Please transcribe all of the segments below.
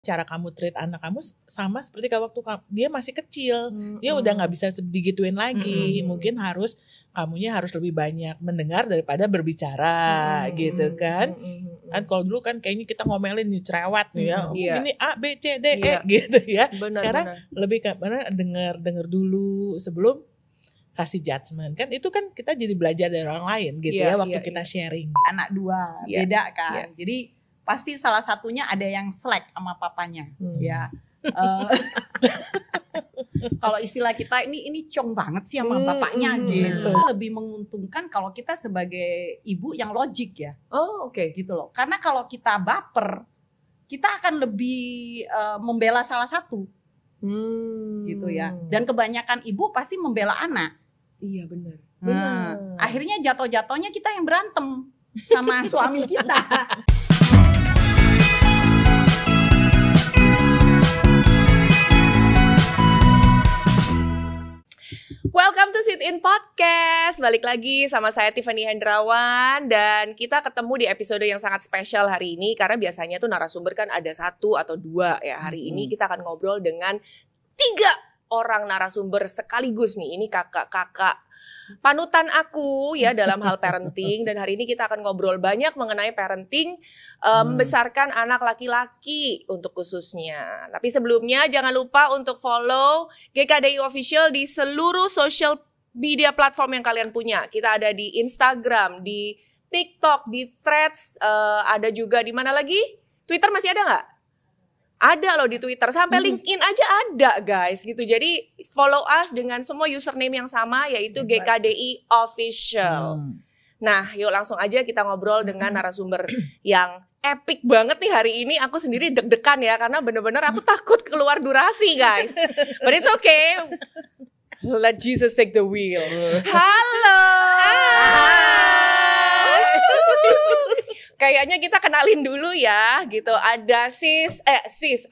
cara kamu treat anak kamu sama seperti waktu dia masih kecil. Dia udah nggak bisa digituin lagi. Mungkin kamunya harus lebih banyak mendengar daripada berbicara gitu kan. Kan kalau dulu kan kayaknya kita ngomelin nih cerewet nih ya. Ini A B C D E gitu ya. Sekarang lebih ke mana dengar dulu sebelum kasih judgement. Kan itu kan kita jadi belajar dari orang lain gitu ya waktu kita sharing. Anak 2 beda kan. Jadi pasti salah satunya ada yang slack sama papanya, ya. Kalau istilah kita ini cong banget sih sama bapaknya gitu. Lebih menguntungkan kalau kita sebagai ibu yang logik ya. Gitu loh. Karena kalau kita baper, kita akan lebih membela salah satu, gitu ya. Dan kebanyakan ibu pasti membela anak. Iya benar. Akhirnya jatuh-jatuhnya kita yang berantem sama suami kita. Welcome to Sit In Podcast. Balik lagi sama saya Tiffany Hendrawan. Dan kita ketemu di episode yang sangat spesial hari ini. Karena biasanya tuh narasumber kan ada 1 atau 2 ya. Hari ini kita akan ngobrol dengan 3 orang narasumber sekaligus nih. Ini kakak-kakak panutan aku ya dalam hal parenting. Dan hari ini kita akan ngobrol banyak mengenai parenting, membesarkan anak laki-laki untuk khususnya. Tapi sebelumnya jangan lupa untuk follow GKDI Official di seluruh social media platform yang kalian punya. Kita ada di Instagram, di TikTok, di Threads, ada juga di mana lagi? Twitter masih ada nggak? Ada loh di Twitter, sampai LinkedIn aja ada guys gitu. Jadi follow us dengan semua username yang sama, yaitu GKDI Official. Nah yuk langsung aja kita ngobrol dengan narasumber yang epic banget nih hari ini. Aku sendiri deg-degan ya, karena bener-bener aku takut keluar durasi guys. But it's okay, let Jesus take the wheel. Halo. Kayaknya kita kenalin dulu ya gitu. Ada sis,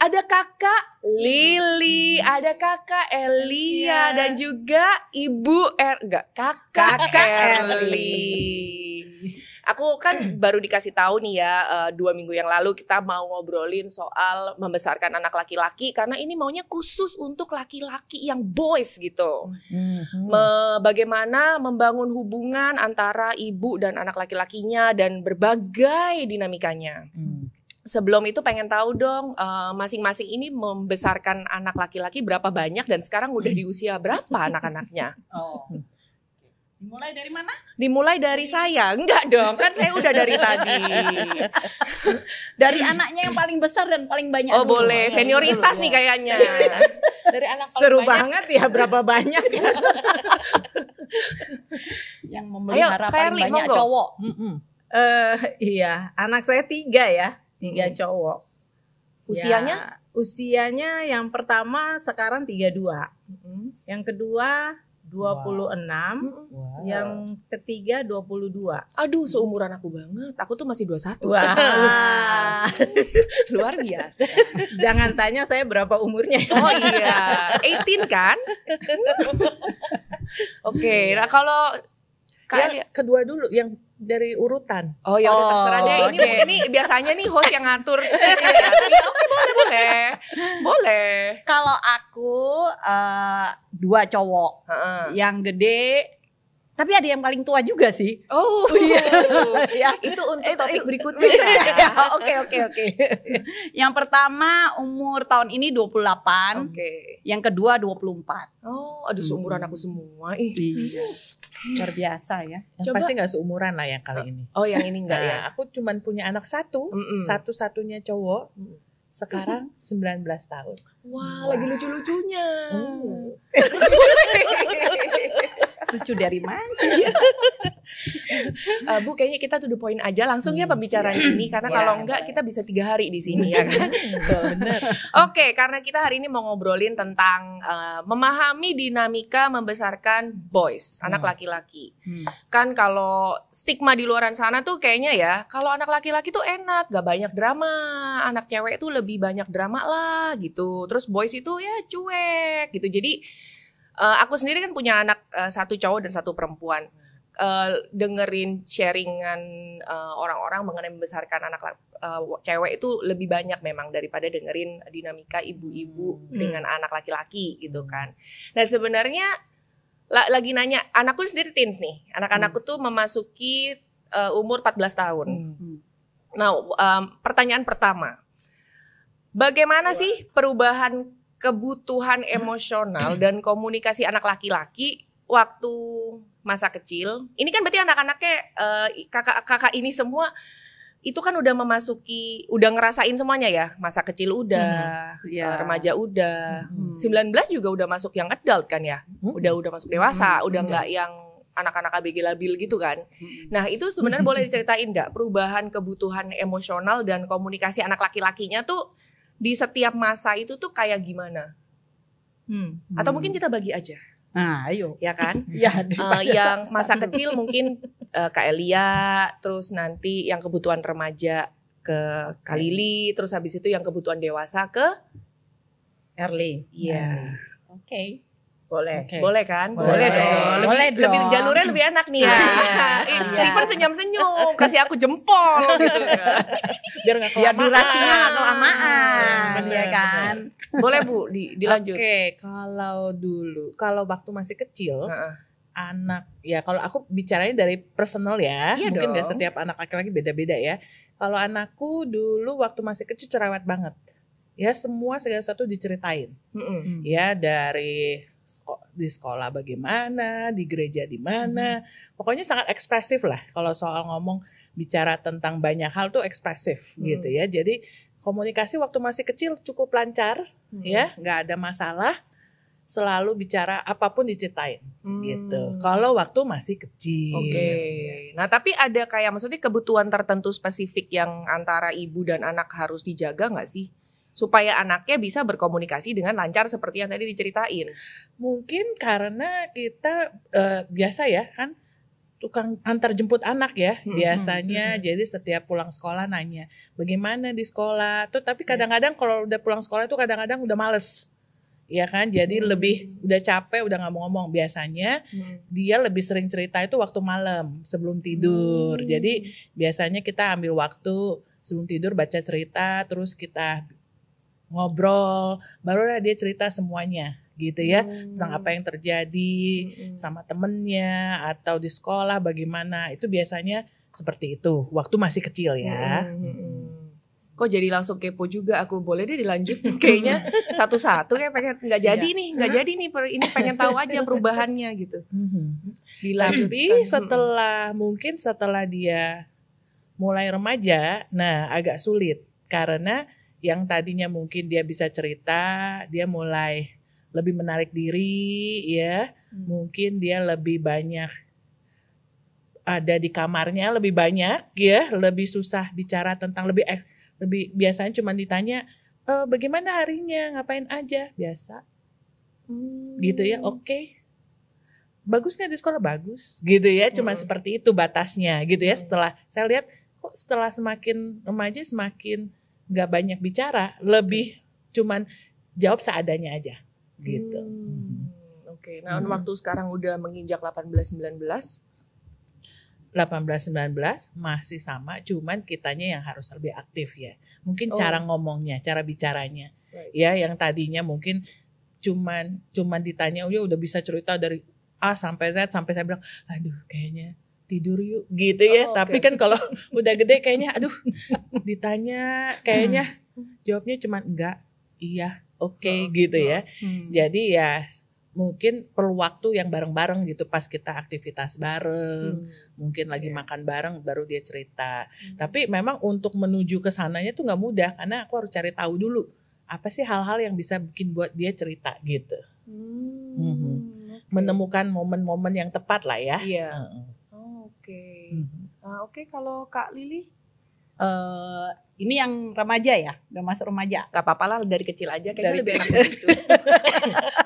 ada kakak Lily, ada kakak Elia, dan juga ibu kakak Erli. Aku kan baru dikasih tahu nih ya 2 minggu yang lalu kita mau ngobrolin soal membesarkan anak laki-laki, karena ini maunya khusus untuk laki-laki yang boys gitu. Bagaimana membangun hubungan antara ibu dan anak laki-lakinya dan berbagai dinamikanya. Sebelum itu pengen tahu dong masing-masing ini membesarkan anak laki-laki berapa banyak dan sekarang udah di usia berapa anak-anaknya? Dimulai dari mana? Dimulai dari saya. Enggak dong, kan saya udah dari tadi. Dari anaknya yang paling besar dan paling banyak. Oh dulu. Boleh, senioritas nih kayaknya. Dari anak paling seru banyak. Banget ya, berapa banyak ya. Yang memelihara paling Erli, banyak monggo. cowok. Iya, anak saya 3 ya, 3 cowok. Usianya? Ya, usianya yang pertama sekarang 32. Yang kedua 26, yang ketiga 22. Aduh, seumuran aku banget. Aku tuh masih 21. Wah. Luar biasa. Jangan tanya saya berapa umurnya. Oh iya, 18 kan? Oke, nah kalau Yang kedua dulu, yang dari urutan. Oh ya udah terserah deh. Ini biasanya nih host yang ngatur. Oke, boleh. Kalau aku 2 cowok, yang gede, tapi ada yang paling tua juga sih. Oh Ya. Itu untuk topik berikutnya. Oke. Yang pertama umur tahun ini 28, Oke. yang kedua 24. Oh, aduh seumuran aku semua. Iya. Luar biasa ya. Yang Coba. pasti gak seumuran lah yang kali ini. Oh, yang ini enggak ya? Aku cuman punya anak 1, satu-satunya cowok. Sekarang 19 tahun. Wah, lagi lucu-lucunya. Lucu dari mana? Bu, kayaknya kita to the point aja langsung ya pembicaraan ini, karena kalau enggak kita bisa 3 hari di sini ya kan. Bener. Oke, karena kita hari ini mau ngobrolin tentang memahami dinamika membesarkan boys, anak laki-laki. Kan kalau stigma di luaran sana tuh kayaknya ya, kalau anak laki-laki tuh enak, gak banyak drama. Anak cewek tuh lebih banyak drama lah gitu. Terus boys itu ya cuek gitu. Jadi aku sendiri kan punya anak 1 cowok dan 1 perempuan. dengerin sharingan orang-orang mengenai membesarkan anak cewek itu lebih banyak memang daripada dengerin dinamika ibu-ibu dengan anak laki-laki gitu kan. Nah sebenarnya lagi nanya, anakku sendiri teens nih, anak-anakku tuh memasuki umur 14 tahun. Nah pertanyaan pertama, bagaimana sih perubahan kebutuhan emosional dan komunikasi anak laki-laki waktu masa kecil? Ini kan berarti anak-anaknya kakak ini semua itu kan udah udah ngerasain semuanya ya, masa kecil udah, remaja udah, 19 juga udah masuk yang adult kan ya, udah masuk dewasa, udah nggak yang anak-anak ABG labil gitu kan. Nah itu sebenarnya boleh diceritain nggak perubahan kebutuhan emosional dan komunikasi anak laki-lakinya tuh di setiap masa itu tuh kayak gimana? Atau mungkin kita bagi aja. Nah, ayo. Ya kan? Ya, yang masa kecil mungkin Kak Elia, terus nanti yang kebutuhan remaja ke Kak Lili, terus habis itu yang kebutuhan dewasa ke Erli. Iya. Oke. Boleh. Okay. Boleh kan? Boleh dong. Lebih jalurnya lebih enak nih ya. Steven senyum-senyum, kasih aku jempol gitu kan. Biar nggak Ya kelamaan. durasinya nggak kelamaan, Bener, ya kan? Boleh Bu, dilanjut. Oke, kalau waktu masih kecil, anak, ya kalau aku bicaranya dari personal ya, Iya mungkin nggak dong. setiap anak laki-laki beda-beda ya. Kalau anakku dulu waktu masih kecil cerewet banget, ya semua segala sesuatu diceritain, ya dari di sekolah bagaimana, di gereja di mana, pokoknya sangat ekspresif lah. Kalau soal ngomong bicara tentang banyak hal tuh ekspresif gitu ya. Jadi komunikasi waktu masih kecil cukup lancar, ya nggak ada masalah. Selalu bicara apapun diceritain gitu. Kalau waktu masih kecil. Oke. Nah, tapi ada kayak maksudnya kebutuhan tertentu spesifik yang antara ibu dan anak harus dijaga nggak sih? Supaya anaknya bisa berkomunikasi dengan lancar seperti yang tadi diceritain. Mungkin karena kita biasa ya kan tukang antar jemput anak ya biasanya. Jadi setiap pulang sekolah nanya bagaimana di sekolah. Tuh tapi kadang-kadang kalau udah pulang sekolah itu kadang-kadang udah males. Ya kan, jadi lebih udah capek, udah nggak mau ngomong. Biasanya dia lebih sering cerita itu waktu malam sebelum tidur. Jadi biasanya kita ambil waktu sebelum tidur baca cerita, terus kita ngobrol, barulah dia cerita semuanya gitu ya, tentang apa yang terjadi sama temennya atau di sekolah bagaimana. Itu biasanya seperti itu waktu masih kecil ya. Kok jadi langsung kepo juga aku, boleh deh dilanjut kayaknya satu-satu kayak pengen nggak jadi nih ini pengen tahu aja perubahannya gitu. Tapi setelah dia mulai remaja, nah agak sulit karena yang tadinya mungkin dia bisa cerita, dia mulai lebih menarik diri ya, mungkin dia lebih banyak ada di kamarnya lebih banyak ya, lebih susah bicara tentang lebih biasanya cuma ditanya bagaimana harinya, ngapain aja, biasa gitu ya. Oke. Bagus nggak di sekolah? Bagus gitu ya, cuma seperti itu batasnya gitu ya. Setelah saya lihat kok setelah semakin remaja semakin nggak banyak bicara, lebih cuman jawab seadanya aja gitu. Oke. Nah, waktu sekarang udah menginjak 18-19 masih sama, cuman kitanya yang harus lebih aktif ya. Mungkin cara ngomongnya, cara bicaranya. Ya, yang tadinya mungkin cuman ditanya udah bisa cerita dari A sampai Z sampai saya bilang, aduh kayaknya tidur yuk gitu ya. Tapi kan kalau udah gede kayaknya aduh ditanya kayaknya jawabnya cuma enggak, iya, oke, gitu ya. Jadi ya mungkin perlu waktu yang bareng-bareng gitu, pas kita aktivitas bareng, mungkin lagi makan bareng baru dia cerita. Tapi memang untuk menuju ke sananya tuh nggak mudah karena aku harus cari tahu dulu apa sih hal-hal yang bisa bikin buat dia cerita gitu. Menemukan momen-momen yang tepat lah ya. Iya. Oke, kalau Kak Lili? Ini yang remaja ya, udah masuk remaja. Gak apa-apa lah, dari kecil aja kayaknya lebih enak begitu.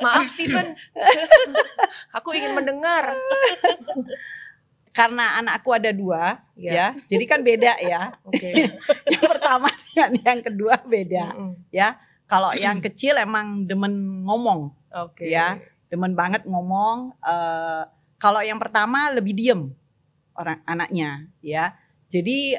Maaf Steven, aku ingin mendengar. Karena anakku ada 2 ya, jadi kan beda ya. Yang pertama dengan yang kedua beda ya. Kalau yang kecil emang demen ngomong, ya, demen banget ngomong. Kalau yang pertama lebih diem. orang anaknya ya. Jadi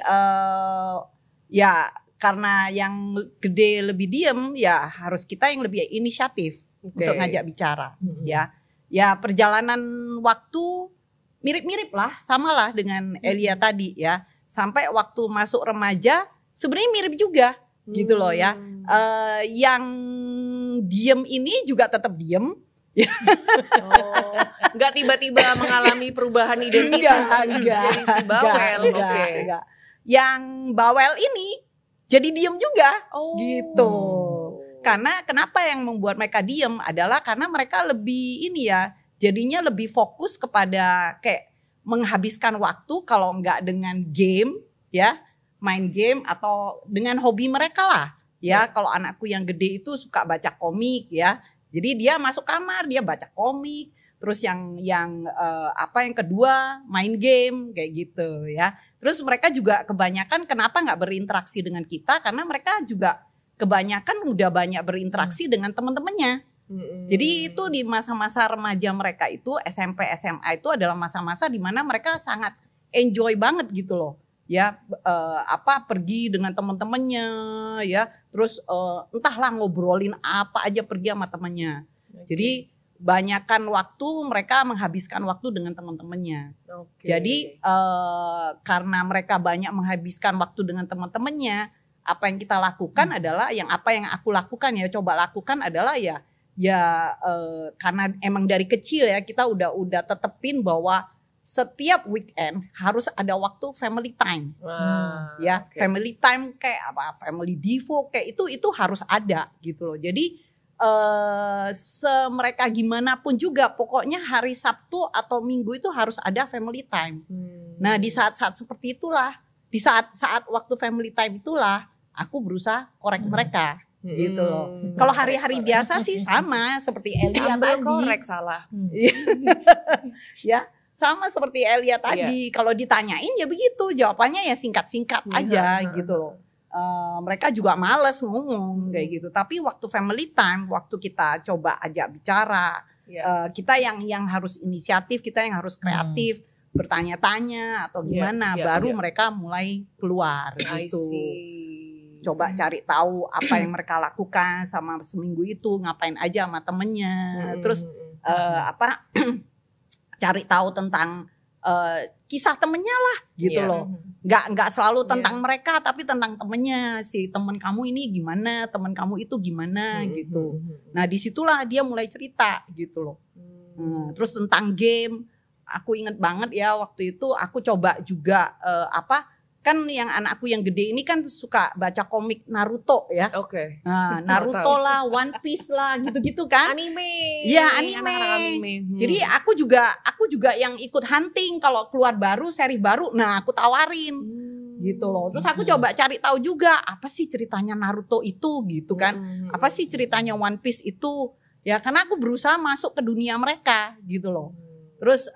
ya karena yang gede lebih diem, ya harus kita yang lebih inisiatif untuk ngajak bicara ya. Ya perjalanan waktu mirip-mirip lah, samalah dengan Elia tadi ya. Sampai waktu masuk remaja sebenarnya mirip juga gitu loh ya. Yang diem ini juga tetap diem. Nggak tiba-tiba mengalami perubahan identitas jadi si bawel. Enggak. Yang bawel ini jadi diem juga gitu. Karena kenapa yang membuat mereka diem adalah karena mereka lebih ini ya, jadinya lebih fokus kepada kayak menghabiskan waktu, kalau enggak dengan game ya, main game atau dengan hobi mereka lah ya. Kalau anakku yang gede itu suka baca komik ya, jadi dia masuk kamar dia baca komik. Terus yang kedua main game kayak gitu ya. Terus mereka juga kebanyakan kenapa nggak berinteraksi dengan kita, karena mereka juga kebanyakan udah banyak berinteraksi dengan teman-temannya. Jadi itu di masa-masa remaja mereka itu, SMP, SMA itu adalah masa-masa di mana mereka sangat enjoy banget gitu loh. Ya pergi dengan teman-temannya ya. Terus entahlah ngobrolin apa aja, pergi sama temannya. Jadi banyakkan waktu mereka menghabiskan waktu dengan teman-temannya. Jadi karena mereka banyak menghabiskan waktu dengan teman-temannya, apa yang kita lakukan adalah yang aku lakukan ya, coba lakukan adalah karena emang dari kecil ya kita udah tetepin bahwa setiap weekend harus ada waktu family time. Family time kayak apa, family devo kayak itu harus ada gitu loh. Jadi mereka gimana pun juga pokoknya hari Sabtu atau Minggu itu harus ada family time. Nah di saat-saat seperti itulah, di saat waktu family time itulah aku berusaha korek mereka gitu loh. Kalau hari-hari biasa sih sama seperti Elia tadi. Korek salah. Ya sama seperti Elia tadi. Kalau ditanyain ya begitu, jawabannya ya singkat-singkat aja gitu loh. Mereka juga males ngomong kayak gitu. Tapi waktu family time, waktu kita coba ajak bicara, kita yang harus inisiatif, kita yang harus kreatif, bertanya-tanya atau gimana, baru mereka mulai keluar gitu. Coba cari tahu apa yang mereka lakukan sama seminggu itu, ngapain aja sama temennya. Terus cari tahu tentang kisah temennya lah gitu loh. Nggak selalu tentang mereka, tapi tentang temennya. Si temen kamu ini gimana, temen kamu itu gimana gitu. Nah disitulah dia mulai cerita gitu loh. Terus tentang game, aku inget banget ya waktu itu aku coba juga kan yang anakku yang gede ini kan suka baca komik Naruto ya. Nah, Naruto lah, One Piece lah, gitu-gitu kan. Anime. Iya, anime. Jadi aku juga yang ikut hunting kalau keluar baru, seri baru, nah aku tawarin. Gitu loh. Terus aku coba cari tahu juga apa sih ceritanya Naruto itu gitu kan. Apa sih ceritanya One Piece itu? Ya karena aku berusaha masuk ke dunia mereka gitu loh. Terus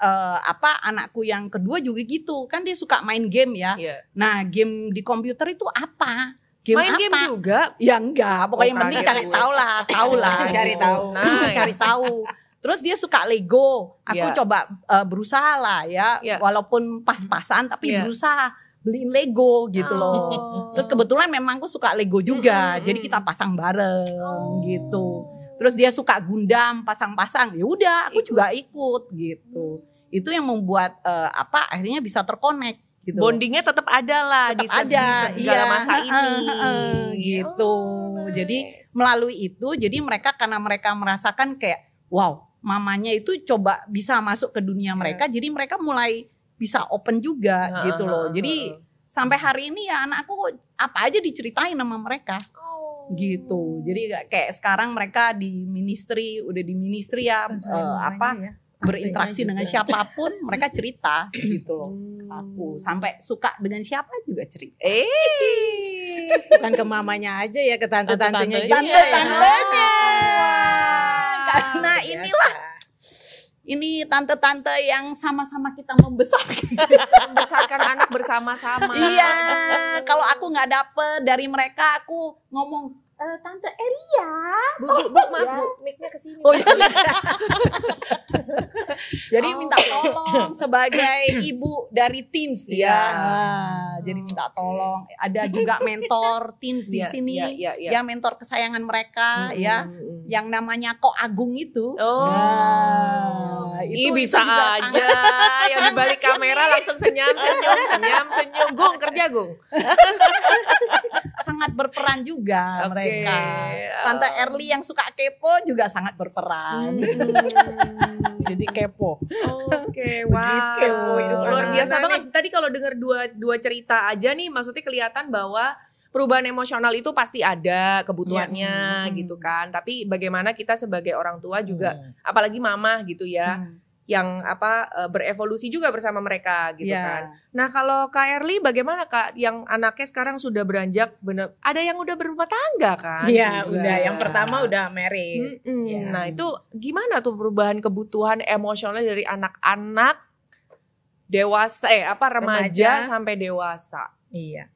anakku yang kedua juga gitu, kan dia suka main game ya. Nah game di komputer itu apa? Main game juga? Ya enggak, pokoknya yang penting cari tahu lah, cari tahu. Terus dia suka Lego, aku coba berusaha lah ya, walaupun pas-pasan tapi berusaha beliin Lego gitu loh. Terus kebetulan memang aku suka Lego juga, jadi kita pasang bareng gitu. Terus dia suka Gundam, pasang-pasang, ya udah aku juga ikut gitu. Itu yang membuat akhirnya bisa terkonek gitu. Bondingnya tetap ada lah di segala masa ini gitu. Jadi melalui itu, jadi mereka karena mereka merasakan kayak wow, mamanya itu coba bisa masuk ke dunia mereka, jadi mereka mulai bisa open juga gitu loh. Jadi sampai hari ini ya anakku apa aja diceritain sama mereka. Gitu. Jadi kayak sekarang mereka udah di ministry ya, berinteraksi dengan siapapun mereka cerita gitu loh. Aku sampai suka dengan siapa juga cerita. Bukan ke mamanya aja ya, ke tante-tantenya juga. Tante-tantenya. Karena inilah ini tante-tante yang sama-sama kita membesarkan anak bersama-sama. Iya, kalau aku nggak dapet dari mereka, aku ngomong, Tante Elia. Bu, maaf Bu, mic-nya kesini. Jadi minta tolong sebagai ibu dari teens ya. Jadi minta tolong. Ada juga mentor teens di sini yang mentor kesayangan mereka ya. Yang namanya Ko Agung itu. Itu bisa aja yang di balik kamera langsung senyum. Gung, kerja Gung. Sangat berperan juga mereka. Tante Erli yang suka kepo juga sangat berperan. Jadi kepo. Oke, wow. Luar biasa banget. Tadi kalau dengar dua cerita aja nih, maksudnya kelihatan bahwa perubahan emosional itu pasti ada kebutuhannya gitu kan. Tapi bagaimana kita sebagai orang tua juga, apalagi mama gitu ya, yang berevolusi juga bersama mereka gitu kan. Nah kalau Kak Erli bagaimana Kak, yang anaknya sekarang sudah beranjak bener, ada yang udah berumah tangga kan? Iya udah, yang pertama udah married. Nah itu gimana tuh perubahan kebutuhan emosional dari anak-anak dewasa, remaja sampai dewasa? Iya.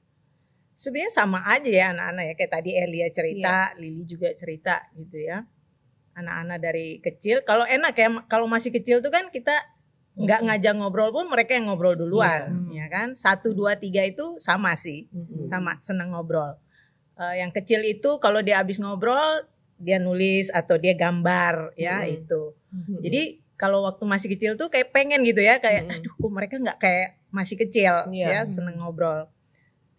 Sebenarnya sama aja ya anak-anak ya, kayak tadi Elia cerita, Lili juga cerita gitu ya. Anak-anak dari kecil, kalau enak ya, kalau masih kecil tuh kan kita nggak ngajak ngobrol pun mereka yang ngobrol duluan, ya kan? 1, 2, 3 itu sama sih, sama seneng ngobrol. Yang kecil itu kalau dia habis ngobrol, dia nulis atau dia gambar ya itu. Jadi kalau waktu masih kecil tuh kayak pengen gitu ya, kayak aduh kok mereka nggak kayak masih kecil ya, seneng ngobrol.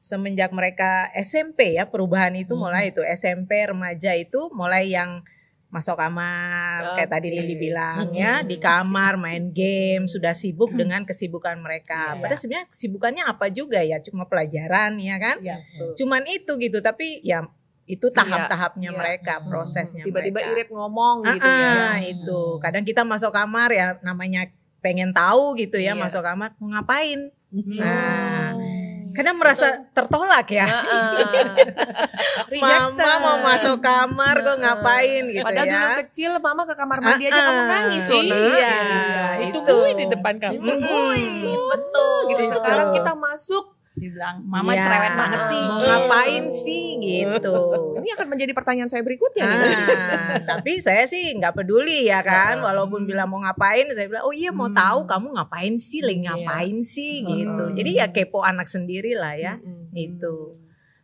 Semenjak mereka SMP ya, perubahan itu mulai itu SMP remaja itu mulai yang masuk kamar kayak tadi Lili bilang ya, di kamar main game, sudah sibuk dengan kesibukan mereka. Padahal sebenarnya kesibukannya apa juga ya, cuma pelajaran ya kan. Cuman itu gitu, tapi ya itu tahap-tahapnya mereka, prosesnya tiba-tiba mereka. Irit ngomong gitu ya. Itu kadang kita masuk kamar ya namanya pengen tahu gitu ya, masuk kamar mau ngapain. Nah karena merasa tertolak ya. Mama mau masuk kamar kok ngapain gitu. Padahal ya. dulu kecil mama ke kamar mandi aja kamu nangis. Iya. Itu gue di depan kamu. Betul gitu. Sekarang kita masuk dibilang mama cerewet banget sih. Mau ngapain sih gitu. Ini akan menjadi pertanyaan saya berikutnya nih. Tapi saya sih nggak peduli ya kan. Walaupun bilang mau ngapain, saya bilang oh iya mau tahu kamu ngapain sih, lagi ngapain sih gitu. Jadi ya kepo anak sendiri lah ya. Itu.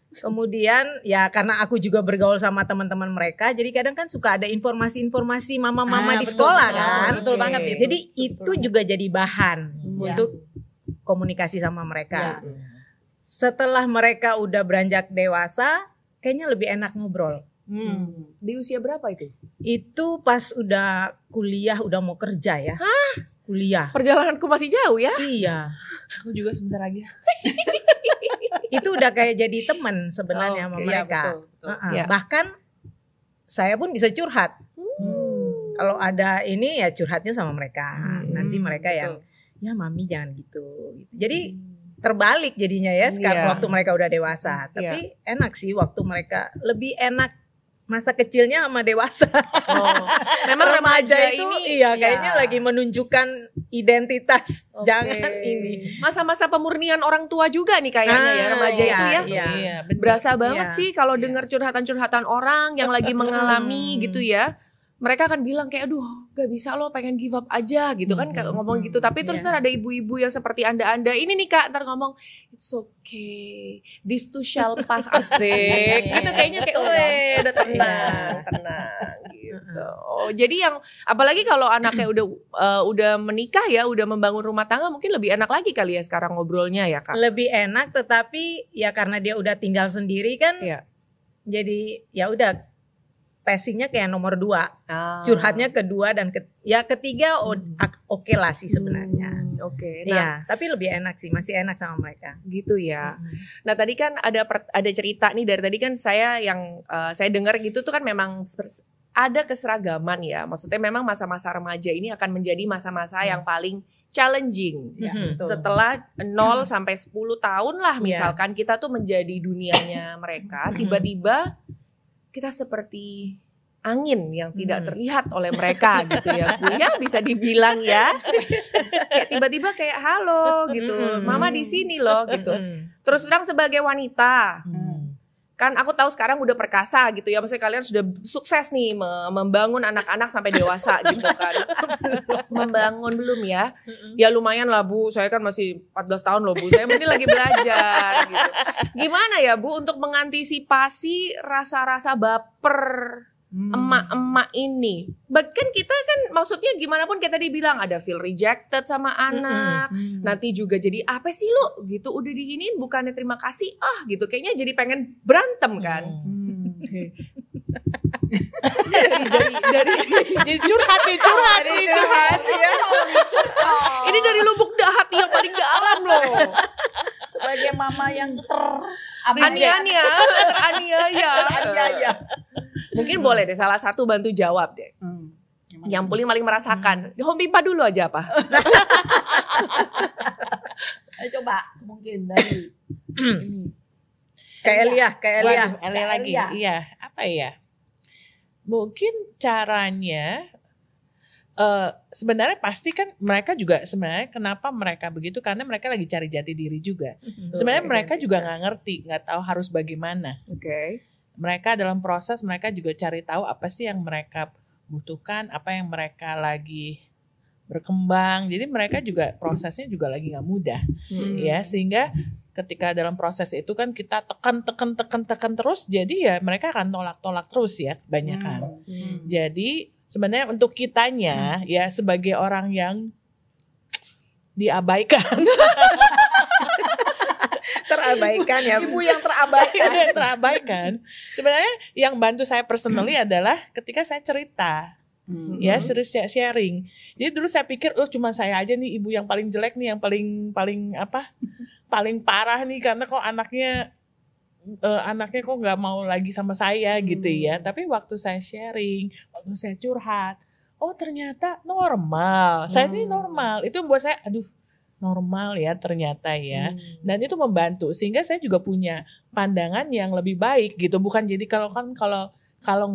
Kemudian ya karena aku juga bergaul sama teman-teman mereka, jadi kadang kan suka ada informasi-informasi mama-mama di sekolah kan. Betul banget itu. Jadi itu juga jadi bahan untuk komunikasi sama mereka. Setelah mereka udah beranjak dewasa, kayaknya lebih enak ngobrol. Di usia berapa itu? Itu pas udah kuliah, udah mau kerja ya. Kuliah. Perjalananku masih jauh ya? Iya. Aku juga sebentar lagi. Itu udah kayak jadi teman sebenarnya sama mereka. Betul. Bahkan saya pun bisa curhat. Kalau ada ini ya curhatnya sama mereka. Nanti mereka yang ya mami jangan gitu. Jadi terbalik jadinya ya sekarang waktu mereka udah dewasa. Tapi enak sih waktu mereka, lebih enak masa kecilnya sama dewasa. Memang remaja itu ini kayaknya lagi menunjukkan identitas. Jangan ini. Masa-masa pemurnian orang tua juga nih kayaknya ya remaja itu ya. Iya, Berasa banget sih kalau dengar curhatan-curhatan orang yang lagi mengalami gitu ya. Mereka akan bilang kayak aduh gak bisa loh, pengen give up aja gitu kan, ngomong gitu. Tapi terus ada ibu-ibu yang seperti anda ini nih Kak, ntar ngomong it's okay, this too shall pass, asik gitu kayaknya kayak udah tenang gitu. Jadi yang apalagi kalau anaknya udah menikah ya, udah membangun rumah tangga, mungkin lebih enak lagi kali ya sekarang ngobrolnya ya Kak. Lebih enak, tetapi ya karena dia udah tinggal sendiri kan, jadi ya udah passingnya kayak nomor 2, curhatnya kedua dan ketiga oke lah sih sebenarnya. Oke. Nah, tapi lebih enak sih, masih enak sama mereka. Gitu ya. Nah tadi kan ada cerita nih dari tadi kan saya dengar gitu tuh kan memang ada keseragaman ya. Maksudnya memang masa-masa remaja ini akan menjadi masa-masa yang paling challenging. Setelah 0 sampai 10 tahun lah misalkan kita tuh menjadi dunianya mereka, tiba-tiba kita seperti angin yang tidak terlihat oleh mereka gitu ya Bu ya, bisa dibilang ya. Kayak tiba-tiba kayak halo gitu, mama di sini loh gitu. Terus terang sebagai wanita, kan aku tahu sekarang udah perkasa gitu ya, maksudnya kalian sudah sukses nih membangun anak-anak sampai dewasa gitu kan. Membangun belum ya? Ya lumayan lah Bu, saya kan masih 14 tahun loh Bu, saya ini lagi belajar gitu. Gimana ya Bu untuk mengantisipasi rasa-rasa baper emak-emak ini? Bahkan kita kan maksudnya gimana pun kayak tadi bilang ada feel rejected sama anak, nanti juga jadi apa sih lo gitu, udah diinin bukannya terima kasih gitu, kayaknya jadi pengen berantem kan. dari Jadi curhat ya. Ini dari lubuk hati yang paling dalam loh. Sebagai mama yang aniaya. Mungkin boleh deh salah satu bantu jawab deh. Yang paling merasakan. Home Pimpa dulu aja apa? Ayo coba mungkin dari Kayak Elia. Elia lagi. Iya, apa ya? Mungkin caranya sebenarnya pasti kan mereka juga sebenarnya kenapa mereka begitu, karena mereka lagi cari jati diri juga. Sebenarnya mereka juga nggak ngerti, nggak tahu harus bagaimana. Oke. Mereka dalam proses mereka juga cari tahu apa sih yang mereka butuhkan, apa yang mereka lagi berkembang. Jadi mereka juga prosesnya juga lagi nggak mudah, ya, sehingga ketika dalam proses itu kan kita tekan terus, jadi ya mereka akan tolak terus ya kebanyakan. Jadi sebenarnya untuk kitanya ya sebagai orang yang diabaikan, terabaikan ya. ibu yang terabaikan. Sebenarnya yang bantu saya personally adalah ketika saya cerita. Ya, serius sharing. Jadi dulu saya pikir cuma saya aja nih ibu yang paling jelek nih, yang paling parah nih, karena kok anaknya kok nggak mau lagi sama saya gitu ya. Tapi waktu saya sharing, waktu saya curhat, ternyata normal. Saya ini normal. Itu buat saya normal ya ternyata ya. Dan itu membantu sehingga saya juga punya pandangan yang lebih baik gitu. Bukan jadi kalau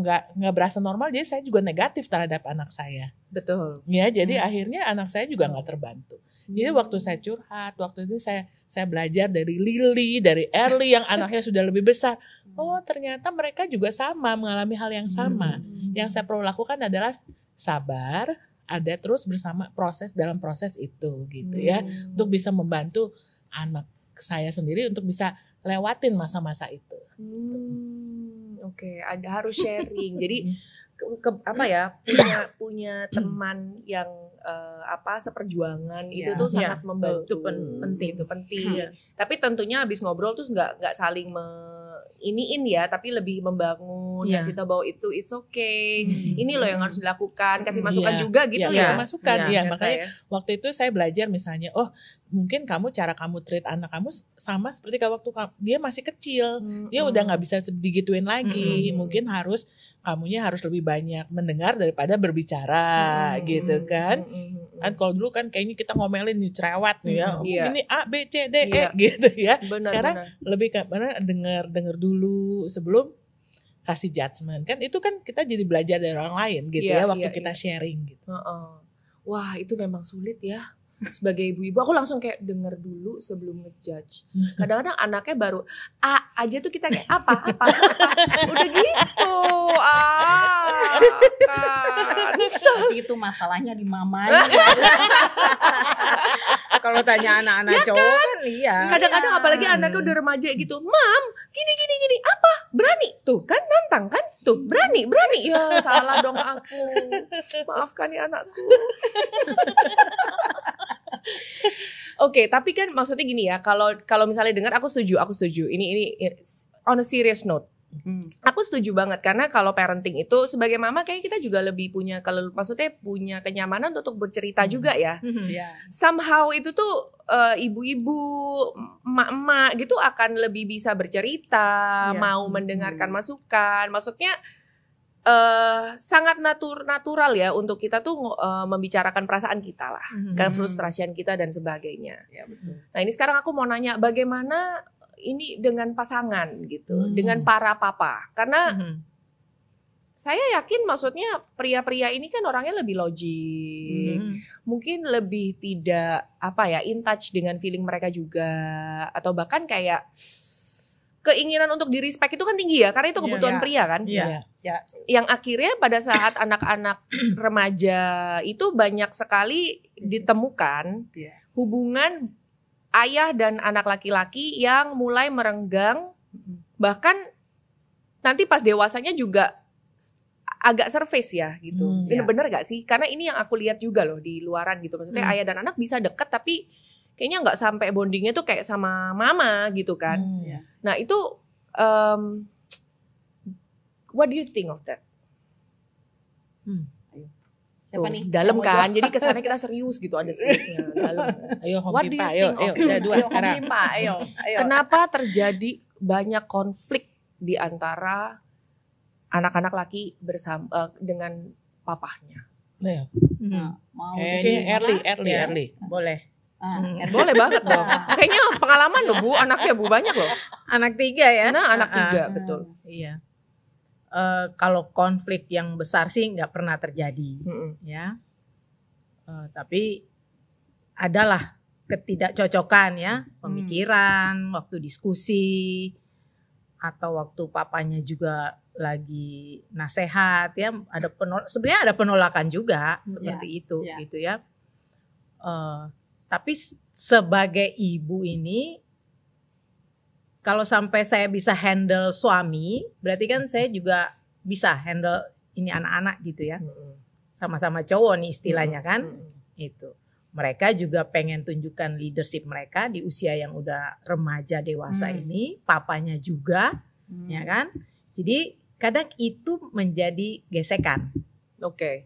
nggak berasa normal, jadi saya juga negatif terhadap anak saya. Betul. Ya, jadi akhirnya anak saya juga nggak terbantu. Jadi waktu saya curhat, waktu itu saya belajar dari Lily, dari Erli yang anaknya sudah lebih besar. Ternyata mereka juga sama, mengalami hal yang sama. Yang saya perlu lakukan adalah sabar, ada terus bersama dalam proses itu gitu ya. Untuk bisa membantu anak saya sendiri untuk bisa lewatin masa-masa itu. Oke, ada harus sharing. Jadi punya teman yang seperjuangan itu tuh sangat membantu. Itu penting. Tapi tentunya habis ngobrol tuh nggak saling iniin ya, tapi lebih membangun, kasih tahu bahwa itu it's okay. Ini loh yang harus dilakukan, kasih masukan juga gitu ya. Kasih masukan makanya waktu itu saya belajar misalnya, mungkin cara kamu treat anak kamu sama seperti waktu dia masih kecil. Dia udah nggak bisa digituin lagi. Mungkin kamunya harus lebih banyak mendengar daripada berbicara gitu kan. Kan kalau dulu kan kayaknya kita ngomelin nih cerewet nih ya. Ini A, B, C, D, E gitu ya. Sekarang lebih ke mana dengar dulu sebelum kasih judgement. Kan itu kan kita jadi belajar dari orang lain gitu ya waktu kita sharing gitu. Wah, itu memang sulit ya. Sebagai ibu-ibu aku langsung kayak denger dulu sebelum ngejudge. Kadang-kadang anaknya baru A aja tuh kita kayak apa udah gitu kan. Tapi itu masalahnya di mamanya. Kalau tanya anak-anak cowok kan iya. Kadang-kadang apalagi anaknya udah remaja gitu, Mam gini apa berani tuh kan, nantang kan tuh berani ya salah dong aku, maafkan ya anakku. Oke, tapi kan maksudnya gini ya, kalau misalnya dengar aku setuju. Ini on a serious note. Aku setuju banget karena kalau parenting itu sebagai mama kayak kita juga lebih punya punya kenyamanan untuk bercerita juga ya. Somehow itu tuh ibu-ibu, emak-emak gitu akan lebih bisa bercerita, mau mendengarkan masukan. Maksudnya sangat natural ya untuk kita tuh membicarakan perasaan kita lah, kefrustrasian kita dan sebagainya. Ya, betul. Nah ini sekarang aku mau nanya bagaimana ini dengan pasangan gitu, dengan para papa, karena saya yakin maksudnya pria-pria ini kan orangnya lebih logik, mungkin lebih tidak in touch dengan feeling mereka juga, atau bahkan kayak keinginan untuk di respect itu kan tinggi ya, karena itu kebutuhan pria kan. Iya. Yang akhirnya pada saat anak-anak remaja itu banyak sekali ditemukan hubungan ayah dan anak laki-laki yang mulai merenggang, bahkan nanti pas dewasanya juga agak surface ya gitu. Bener gak sih? Karena ini yang aku lihat juga loh di luaran gitu. Maksudnya ayah dan anak bisa deket tapi kayaknya nggak sampai bondingnya tuh kayak sama mama gitu kan. Nah itu what do you think of that? Siapa nih? Dalam kan, jadi kesannya kita serius gitu, ada seriusnya dalam. Ayo Home What do Pimpa, you ayo, think of udah dua sekarang. Ayo. Kenapa terjadi banyak konflik di antara anak-anak laki bersama dengan papahnya? Mau Kayaknya early. Boleh. Boleh banget dong. Kayaknya pengalaman loh Bu, anaknya Bu banyak loh. Anak 3 ya? Nah anak 3 betul. Iya. Kalau konflik yang besar sih nggak pernah terjadi, ya. Tapi adalah ketidakcocokan ya, pemikiran, waktu diskusi, atau waktu papanya juga lagi nasehat ya, sebenarnya ada penolakan juga seperti itu, gitu ya. Tapi sebagai ibu ini, kalau sampai saya bisa handle suami, berarti kan saya juga bisa handle ini anak-anak gitu ya. Sama-sama cowok nih istilahnya kan. Itu. Mereka juga pengen tunjukkan leadership mereka di usia yang udah remaja dewasa ini, papanya juga, ya kan. Jadi kadang itu menjadi gesekan. Oke.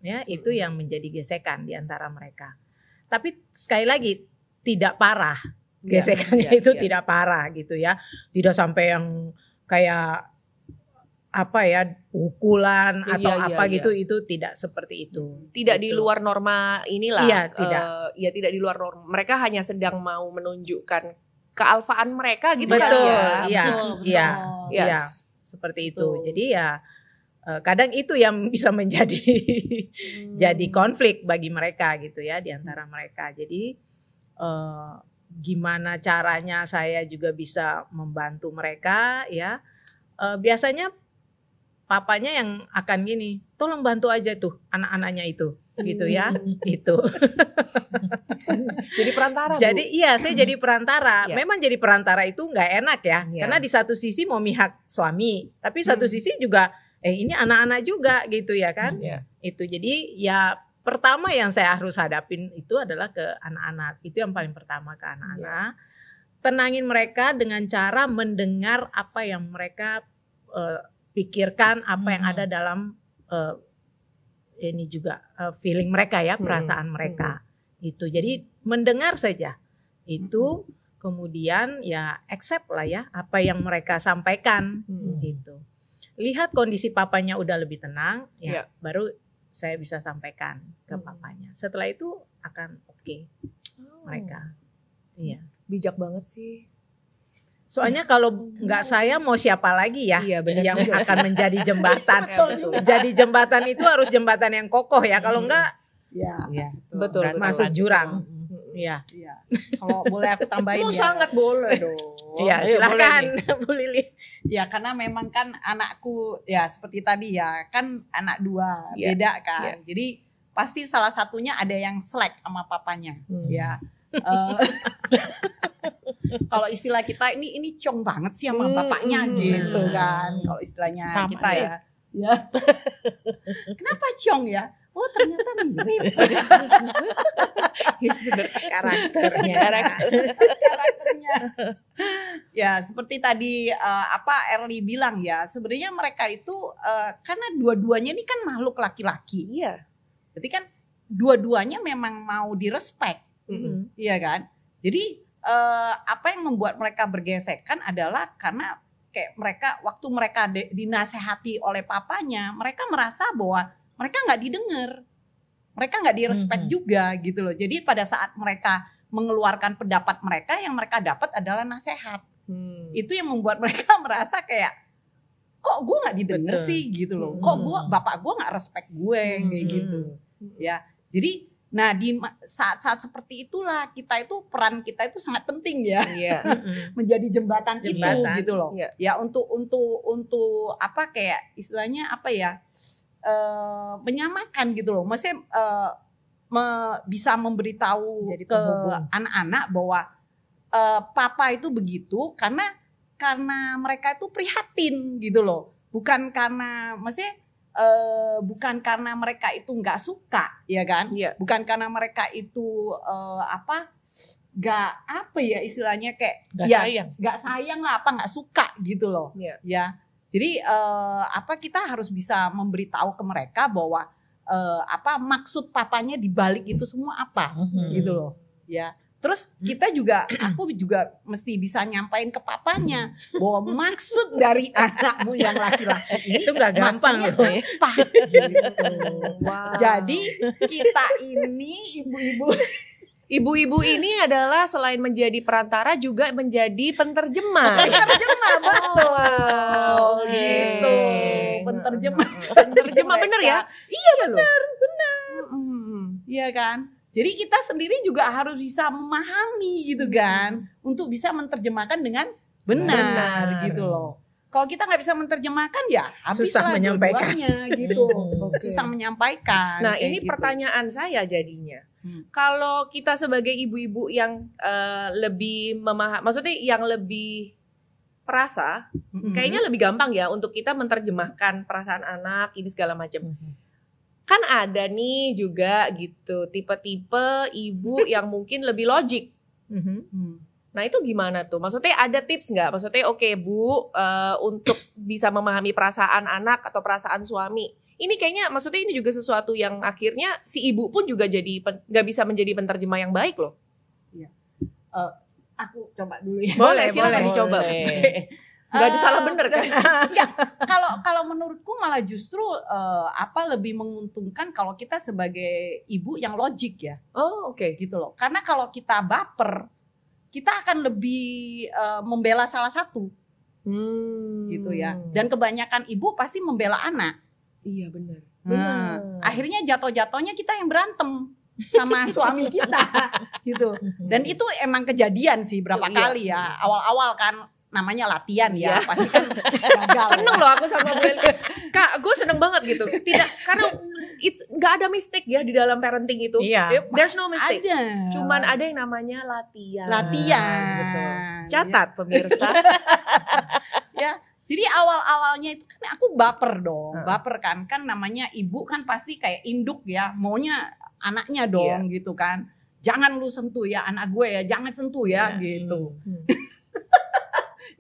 Ya, itu yang menjadi gesekan di antara mereka. Tapi sekali lagi tidak parah. Gesekannya itu tidak parah gitu ya. Tidak sampai yang kayak apa ya, pukulan atau apa gitu, itu tidak seperti itu. Tidak gitu. Di luar norma inilah. Iya, tidak. Ya tidak di luar norma. Mereka hanya sedang mau menunjukkan kealfaan mereka gitu Betul, kali ya. Iya, seperti itu. Jadi ya kadang itu yang bisa menjadi jadi konflik bagi mereka gitu ya, di antara mereka. Jadi gimana caranya saya juga bisa membantu mereka ya. Biasanya papanya yang akan gini, tolong bantu aja tuh anak-anaknya itu gitu ya. Itu. Jadi perantara, Bu. Jadi iya, saya jadi perantara. Memang jadi perantara itu nggak enak ya. Karena di satu sisi mau mihak suami, tapi satu sisi juga ini anak-anak juga gitu ya kan. Itu jadi ya pertama yang saya harus hadapin itu adalah ke anak-anak. Itu yang paling pertama, ke anak-anak. Tenangin mereka dengan cara mendengar apa yang mereka pikirkan, apa yang ada dalam ini juga feeling mereka ya, perasaan mereka. Itu jadi mendengar saja. Itu kemudian ya accept lah ya apa yang mereka sampaikan gitu. Lihat kondisi papanya udah lebih tenang ya, baru saya bisa sampaikan ke papanya. Setelah itu akan oke mereka. Iya. Bijak banget sih. Soalnya kalau nggak saya mau siapa lagi ya, yang akan menjadi jembatan. Jadi jembatan itu harus jembatan yang kokoh ya. Kalau enggak, betul. Masuk jurang. Iya. Kalau boleh aku tambahin ya. Sangat boleh dong. Iya, silakan Bu Lili. Ya karena memang kan anakku ya seperti tadi ya, kan anak 2 beda kan. Jadi pasti salah satunya ada yang slack sama papanya. Ya. Kalau istilah kita ini cong banget sih sama bapaknya gitu kan. Kalau istilahnya sama kita ya. Kenapa cong ya? Oh ternyata mirip. Karakternya. Ya seperti tadi Erli bilang ya, sebenarnya mereka itu karena dua-duanya ini kan makhluk laki-laki. Iya. Berarti kan dua-duanya memang mau direspek. Iya kan? Jadi apa yang membuat mereka bergesekan adalah karena kayak waktu mereka dinasehati oleh papanya, mereka merasa bahwa mereka nggak didengar, mereka nggak direspek juga gitu loh. Jadi pada saat mereka mengeluarkan pendapat mereka, yang mereka dapat adalah nasihat. Itu yang membuat mereka merasa kayak, kok gue nggak didengar sih gitu loh. Kok bapak gue nggak respect gue kayak gitu. Ya, jadi Nah di saat-saat seperti itulah peran kita itu sangat penting ya. Iya. Menjadi jembatan itu gitu loh. Iya. Ya untuk apa kayak istilahnya apa ya, menyamakan gitu loh. Maksudnya bisa memberitahu Jadi ke penghubung. anak-anak bahwa papa itu begitu karena mereka itu prihatin gitu loh. Bukan karena maksudnya bukan karena mereka itu nggak suka, ya kan? Iya. Bukan karena mereka itu nggak apa ya istilahnya kayak nggak sayang lah, apa nggak suka gitu loh. Iya. Ya. Jadi kita harus bisa memberitahu ke mereka bahwa maksud papanya di balik itu semua apa, gitu loh. Ya. Terus aku juga mesti bisa nyampain ke papanya bahwa maksud dari anakmu yang laki-laki ini Itu nggak gampang maksudnya loh ya. apa gitu. Wow. Jadi kita ini Ibu-ibu ini adalah selain menjadi perantara juga menjadi penterjemah. penterjemah, betul gitu. Penterjemah bener ya? Iya bener. Iya kan? Jadi kita sendiri juga harus bisa memahami gitu kan, untuk bisa menerjemahkan dengan benar gitu loh. Kalau kita nggak bisa menerjemahkan ya Susah habislah menyampaikan. dua-duanya gitu. Susah menyampaikan. Nah, kayak ini gitu. pertanyaan saya jadinya. Kalau kita sebagai ibu-ibu yang lebih maksudnya yang lebih perasa, kayaknya lebih gampang ya untuk kita menerjemahkan perasaan anak ini segala macam. Kan ada nih juga gitu tipe-tipe ibu yang mungkin lebih logik. Nah itu gimana tuh? Maksudnya ada tips nggak? Maksudnya oke, Bu, untuk bisa memahami perasaan anak atau perasaan suami. Ini kayaknya maksudnya ini juga sesuatu yang akhirnya si ibu pun juga jadi nggak bisa menjadi penterjemah yang baik loh. Aku coba dulu ya. Boleh, silakan dicoba. Nggak ada salah bener kan? Enggak, kalau menurutku malah justru lebih menguntungkan kalau kita sebagai ibu yang logik ya. Oh oke. Gitu loh. Karena kalau kita baper, kita akan lebih membela salah satu. Gitu ya. Dan kebanyakan ibu pasti membela anak. Iya benar. Akhirnya jatuh-jatuhnya kita yang berantem sama suami kita gitu. Dan itu emang kejadian sih berapa kali ya. Awal-awal kan namanya latihan ya, pasti kan gagal. Seneng loh aku sama Bu Eli. Kak, gue seneng banget gitu. Tidak, karena nggak ada mistake ya di dalam parenting itu. Iya. There's no mistake. Ada. Cuman ada yang namanya latihan. Betul. Catat pemirsa. Ya, jadi awal-awalnya itu kan aku baper dong. Baper kan namanya ibu kan pasti kayak induk ya, maunya anaknya dong gitu kan. Jangan lu sentuh ya anak gue ya, jangan sentuh ya gitu.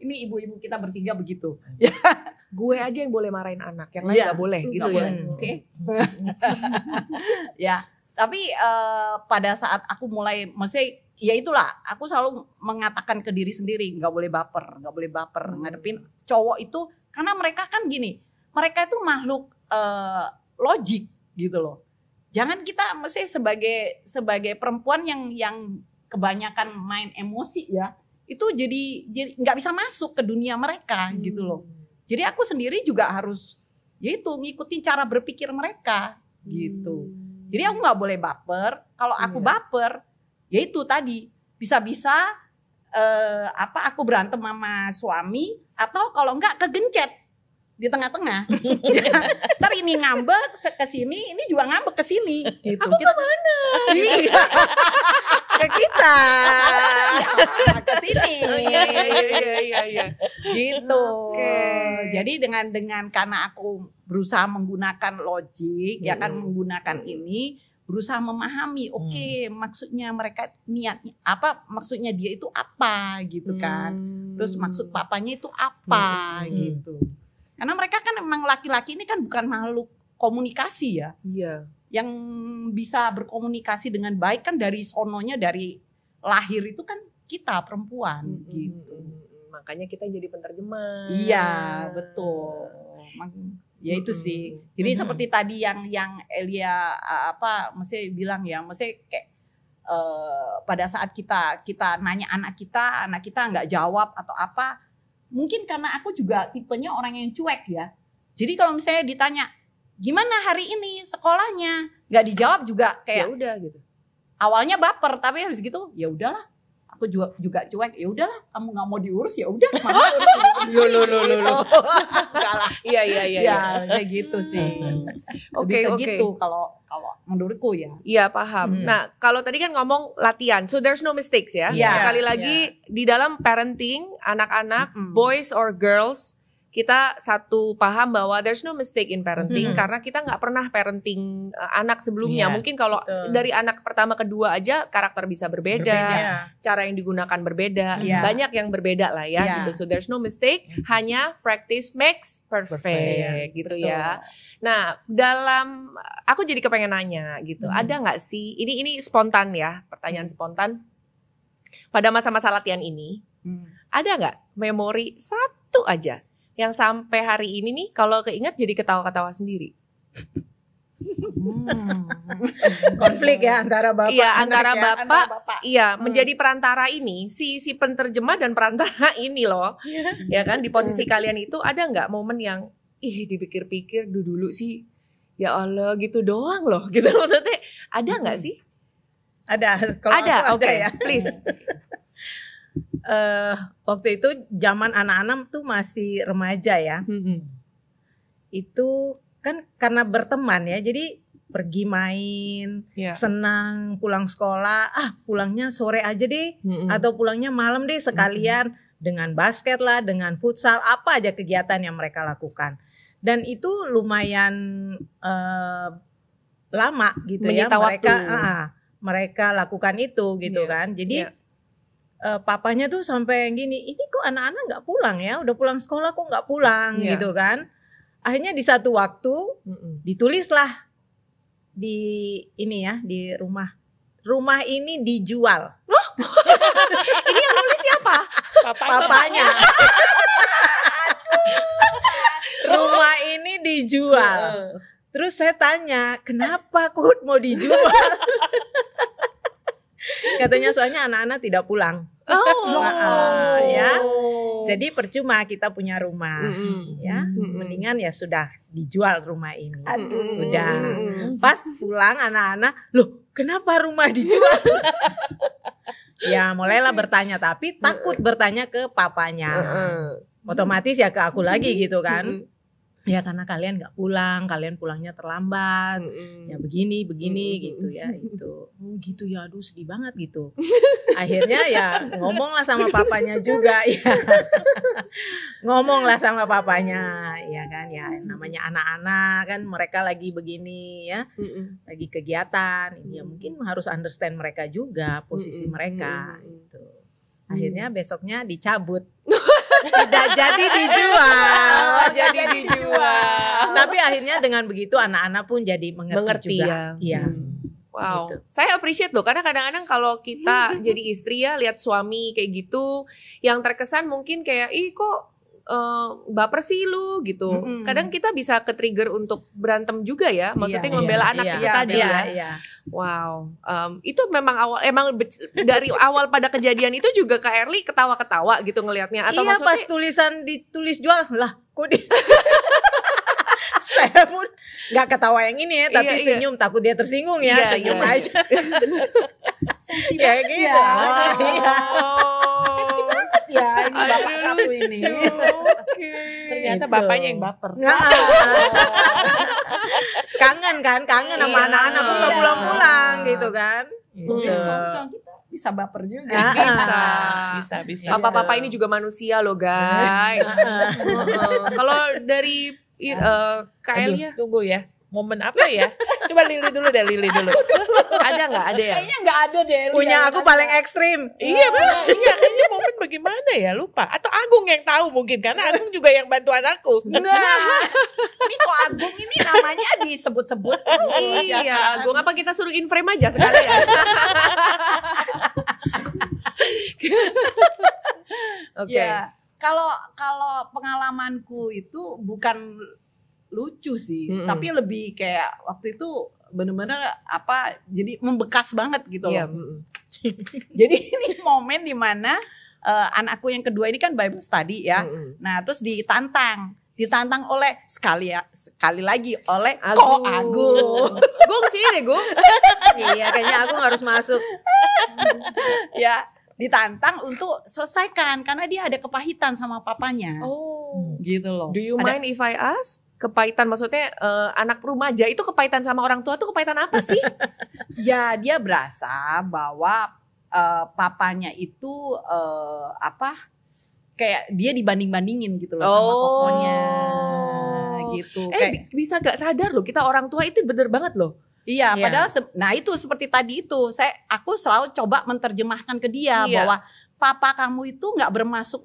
Ini ibu-ibu kita bertiga begitu. Gue aja yang boleh marahin anak, yang lain nggak boleh gitu ya. Oke. Ya, tapi pada saat aku mulai, maksudnya ya itulah, aku selalu mengatakan ke diri sendiri, nggak boleh baper ngadepin cowok itu, karena mereka kan gini, mereka itu makhluk logik gitu loh. Jangan kita mesti sebagai perempuan yang kebanyakan main emosi ya, itu jadi nggak bisa masuk ke dunia mereka gitu loh. Jadi aku sendiri juga harus yaitu ngikutin cara berpikir mereka gitu. Jadi aku nggak boleh baper. Kalau aku baper, yaitu tadi bisa-bisa aku berantem sama suami, atau kalau enggak kegencet di tengah-tengah. Ntar ini ngambek ke sini, ini juga ngambek ke sini gitu. Aku kemana? Ke kita. Ke sini. Iya. Gitu. Okay. Jadi dengan karena aku berusaha menggunakan logik, ya kan, menggunakan ini, berusaha memahami, maksudnya mereka niatnya apa, maksudnya dia itu apa gitu kan. Terus maksud papanya itu apa gitu. Karena mereka kan emang laki-laki ini kan bukan makhluk komunikasi ya. Iya. Yang bisa berkomunikasi dengan baik kan dari sononya, dari lahir itu kan kita perempuan gitu. Makanya kita jadi penterjemah. Iya, betul. Ya itu sih. Jadi seperti tadi yang Elia mesti bilang ya, mesti kayak pada saat kita nanya anak kita nggak jawab atau apa, mungkin karena aku juga tipenya orang yang cuek ya. Jadi kalau misalnya ditanya, gimana hari ini sekolahnya? nggak dijawab juga Ya kayak udah gitu. awalnya baper, tapi habis gitu ya udahlah. Aku juga cuek, ya udahlah, kamu nggak mau diurus ya udah. Lo. Iya. Ya, kayak gitu sih. Oke. Gitu kalau menurutku ya. Iya paham. Nah kalau tadi kan ngomong latihan, so there's no mistakes ya. Yes. Sekali lagi di dalam parenting anak-anak, boys or girls, kita satu paham bahwa there's no mistake in parenting karena kita nggak pernah parenting anak sebelumnya. Mungkin kalau dari anak pertama kedua aja karakter bisa berbeda. Cara yang digunakan berbeda, banyak yang berbeda lah ya. Gitu. So there's no mistake, hanya practice makes perfect gitu ya. Nah dalam aku jadi kepengen nanya gitu, ada nggak sih ini spontan ya, pertanyaan spontan pada masa-masa latihan ini, ada nggak memori satu aja yang sampai hari ini nih kalau keinget jadi ketawa-ketawa sendiri? Konflik ya antara bapak. Iya, antara anak bapak. ya. Iya, menjadi perantara ini, si penterjemah dan perantara ini loh. Ya kan, di posisi kalian itu ada nggak momen yang dipikir-pikir dulu sih, ya Allah gitu doang loh, gitu maksudnya ada nggak sih? Ada. Kalau Ada, aku oke, ya. please. Waktu itu zaman anak-anak tuh masih remaja ya. Itu kan karena berteman ya, jadi pergi main, senang, pulang sekolah, pulangnya sore aja deh, atau pulangnya malam deh sekalian dengan basket lah, dengan futsal, apa aja kegiatan yang mereka lakukan. Dan itu lumayan lama gitu ya, mereka lakukan itu gitu kan. Jadi papanya tuh sampai gini, ini kok anak-anak nggak pulang ya, udah pulang sekolah kok nggak pulang gitu kan. Akhirnya di satu waktu ditulislah di ini ya, di rumah ini dijual. Ini yang nulis siapa? Papanya. Rumah ini dijual. Terus saya tanya, kenapa kok mau dijual? Katanya soalnya anak-anak tidak pulang. Ya. Jadi percuma kita punya rumah, ya. Mendingan ya sudah dijual rumah ini. Udah. Pas pulang anak-anak, loh, kenapa rumah dijual? Ya, mulailah bertanya, tapi takut bertanya ke papanya. Otomatis ya ke aku lagi gitu kan. Ya karena kalian nggak pulang, kalian pulangnya terlambat, ya begini gitu ya itu. Gitu ya, aduh sedih banget gitu. Akhirnya ya ngomonglah sama papanya juga ya. Ngomonglah sama papanya, ya kan, ya namanya anak-anak kan mereka lagi begini ya, lagi kegiatan, ya mungkin harus understand mereka juga posisi mereka itu. Akhirnya besoknya dicabut. Tidak jadi dijual. Tapi akhirnya dengan begitu anak-anak pun jadi mengerti juga. Iya. Wow. Gitu. Saya appreciate loh karena kadang-kadang kalau kita jadi istri ya lihat suami kayak gitu yang terkesan mungkin kayak kok baper sih lu gitu. Kadang kita bisa ke-trigger untuk berantem juga ya. Maksudnya membela anak kita tadi ya. Wow. Itu memang dari awal pada kejadian itu juga Kak Erli ketawa-ketawa gitu ngelihatnya atau maksudnya pas tulisan ditulis jual lah kok saya pun nggak ketawa yang ini ya, tapi senyum takut dia tersinggung ya, senyum aja. Ya gitu. Sensi banget ya ini bapak satu ini. Ternyata bapaknya yang baper. Kangen sama anak-anak aku nggak pulang-pulang gitu kan. Kita bisa baper juga. Bisa. Papa-papa ini juga manusia loh guys. Kalau dari Kak Elia, tunggu ya. Momen apa ya? Coba Lili dulu. Ada nggak? Ada ya? Kayaknya nggak ada deh. Punya aku paling ekstrim. Iya, kayaknya momen bagaimana ya, lupa. Atau Agung yang tahu mungkin, karena Agung juga yang bantu anakku. Nah, ini kok Agung ini namanya disebut-sebut. Iya, Agung. Apa kita suruh in frame aja sekalian? Oke. Ya, kalau pengalamanku itu bukan lucu sih, tapi lebih kayak waktu itu bener-bener jadi membekas banget gitu loh. Jadi ini momen dimana anakku yang kedua ini kan Bible study ya. Nah terus ditantang ditantang oleh sekali lagi oleh Agung. Ko Agung. Gung sini deh Gung. Iya, kayaknya aku harus masuk. Ya, ditantang untuk selesaikan karena dia ada kepahitan sama papanya. Oh. Gitu loh. Do you Ada- mind if I ask? Kepahitan maksudnya anak remaja itu kepahitan sama orang tua tuh kepahitan apa sih? Ya, dia berasa bahwa papanya itu kayak dia dibanding-bandingin gitu loh sama kokonya gitu. Kayak Bisa gak sadar loh kita orang tua itu bener banget loh. iya, Iya. padahal nah itu seperti tadi itu aku selalu coba menerjemahkan ke dia Iya. bahwa papa kamu itu nggak bermaksud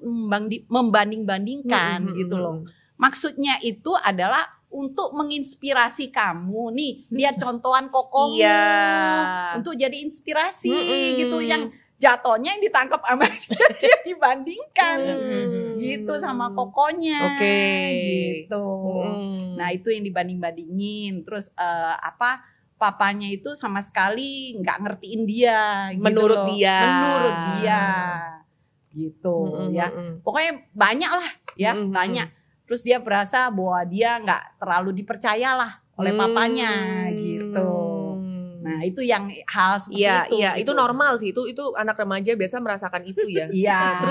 membanding-bandingkan gitu loh. Maksudnya itu adalah untuk menginspirasi kamu nih, lihat contohan kokomu Iya. untuk jadi inspirasi Mm-mm. gitu, yang jatuhnya yang ditangkap sama dia dibandingkan gitu sama kokonya. Oke. Gitu. Nah itu yang dibanding-bandingin. Terus papanya itu sama sekali nggak ngertiin dia. Gitu Menurut loh. dia. Menurut dia. Gitu ya. Pokoknya banyak lah ya, banyak. Terus dia berasa bahwa dia nggak terlalu dipercaya lah oleh papanya gitu. Nah itu yang hal seperti Iya, itu. iya, gitu. itu normal sih. Itu anak remaja biasa merasakan itu ya. Iya.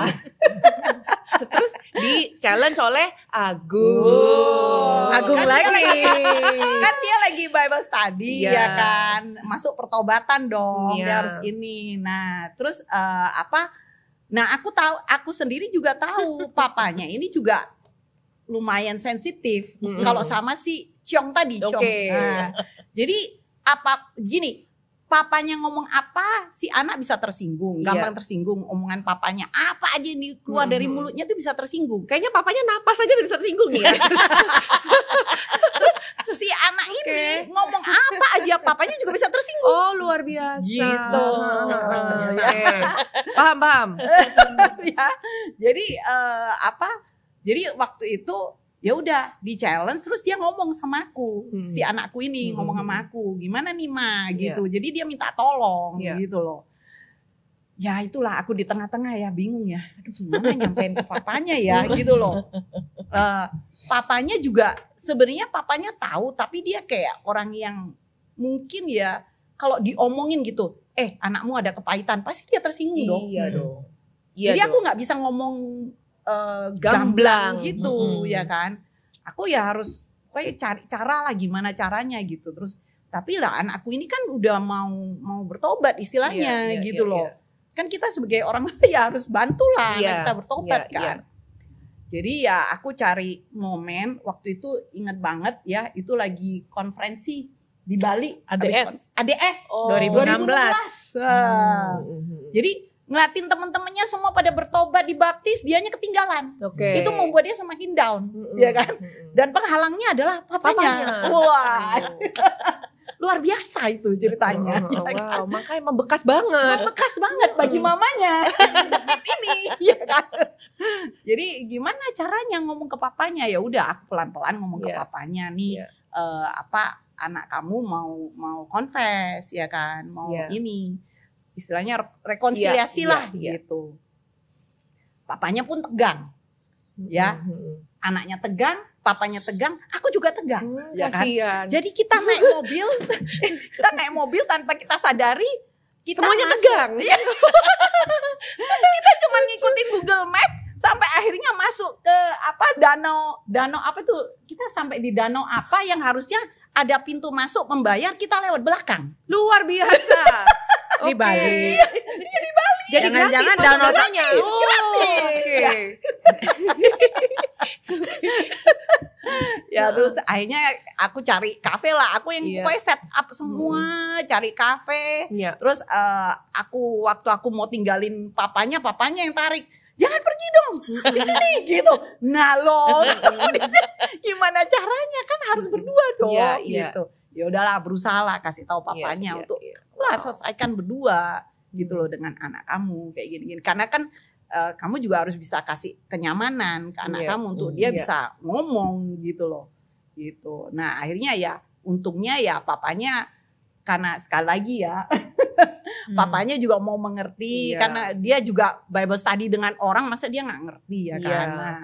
Terus di challenge oleh Agung. Agung Kan dia lagi. Kan dia lagi Bible study Iya. ya kan, masuk pertobatan dong, Iya. dia harus ini. Nah terus Nah aku sendiri juga tahu papanya ini juga lumayan sensitif. Kalau sama si Ciong tadi, Ciong. Oke. Nah, jadi gini, papanya ngomong apa, si anak bisa tersinggung, gampang tersinggung. Omongan papanya apa aja yang keluar dari mulutnya tuh bisa tersinggung. Kayaknya papanya napas aja udah bisa tersinggung nih ya. Si anak ini ngomong apa aja, papanya juga bisa tersinggung. Oh luar biasa. Gitu. Oke. Paham. Ya, jadi Jadi waktu itu ya udah di challenge, terus dia ngomong sama aku, si anakku ini ngomong sama aku, gimana nih Ma gitu. Jadi dia minta tolong gitu loh. Ya itulah aku di tengah-tengah ya, bingung ya. Aduh gimana nyampein ke papanya ya gitu loh. Papanya juga sebenarnya papanya tahu, tapi dia kayak orang yang mungkin ya kalau diomongin gitu, anakmu ada kepahitan, pasti dia tersinggung dong. Iya dong. Jadi aku nggak bisa ngomong gamblang gitu ya kan. Aku ya harus kayak cari cara lah gimana caranya gitu. Terus tapi lah anakku ini kan udah mau bertobat istilahnya gitu loh. Kan kita sebagai orang ya harus bantulah kita bertobat kan. Jadi ya aku cari momen waktu itu, ingat banget ya, itu lagi konferensi di Bali, ADS 2016. Jadi ngeliatin temen-temennya semua pada bertobat, dibaptis, dianya ketinggalan. Itu membuat dia semakin down, ya kan? Dan penghalangnya adalah papanya. Wah, luar biasa itu ceritanya. Wow, makanya membekas banget. Membekas banget bagi mamanya. Ini, ya kan? Jadi gimana caranya ngomong ke papanya? Ya udah, aku pelan-pelan ngomong ke papanya nih, anak kamu mau confess, ya kan? Mau ini. Istilahnya rekonsiliasi lah gitu. Papanya pun tegang, ya. Anaknya tegang, papanya tegang, aku juga tegang, ya kan. Jadi kita naik mobil, tanpa kita sadari, kita semuanya masuk, tegang. Kita cuma ngikutin Google Map sampai akhirnya masuk ke danau apa tuh? Kita sampai di danau apa yang harusnya ada pintu masuk membayar, kita lewat belakang. Luar biasa. Di Bali. Iya di Bali. Jadi jangan-jangan gratis danau danaunya. Gratis. Ya terus akhirnya aku cari kafe lah. Aku yang pokoknya set up semua, cari kafe. Terus waktu aku mau tinggalin papanya yang tarik. Jangan pergi dong di sini gitu. Nah loh, gimana caranya, kan harus berdua dong gitu. Ya udahlah, berusaha lah kasih tahu papanya untuk selesaikan berdua gitu loh dengan anak kamu kayak gini-gini. Karena kan kamu juga harus bisa kasih kenyamanan ke anak kamu untuk dia bisa ngomong gitu loh. Gitu. Nah, akhirnya ya untungnya ya papanya, karena sekali lagi ya papanya juga mau mengerti karena dia juga Bible study dengan orang, masa dia nggak ngerti ya kan. Nah,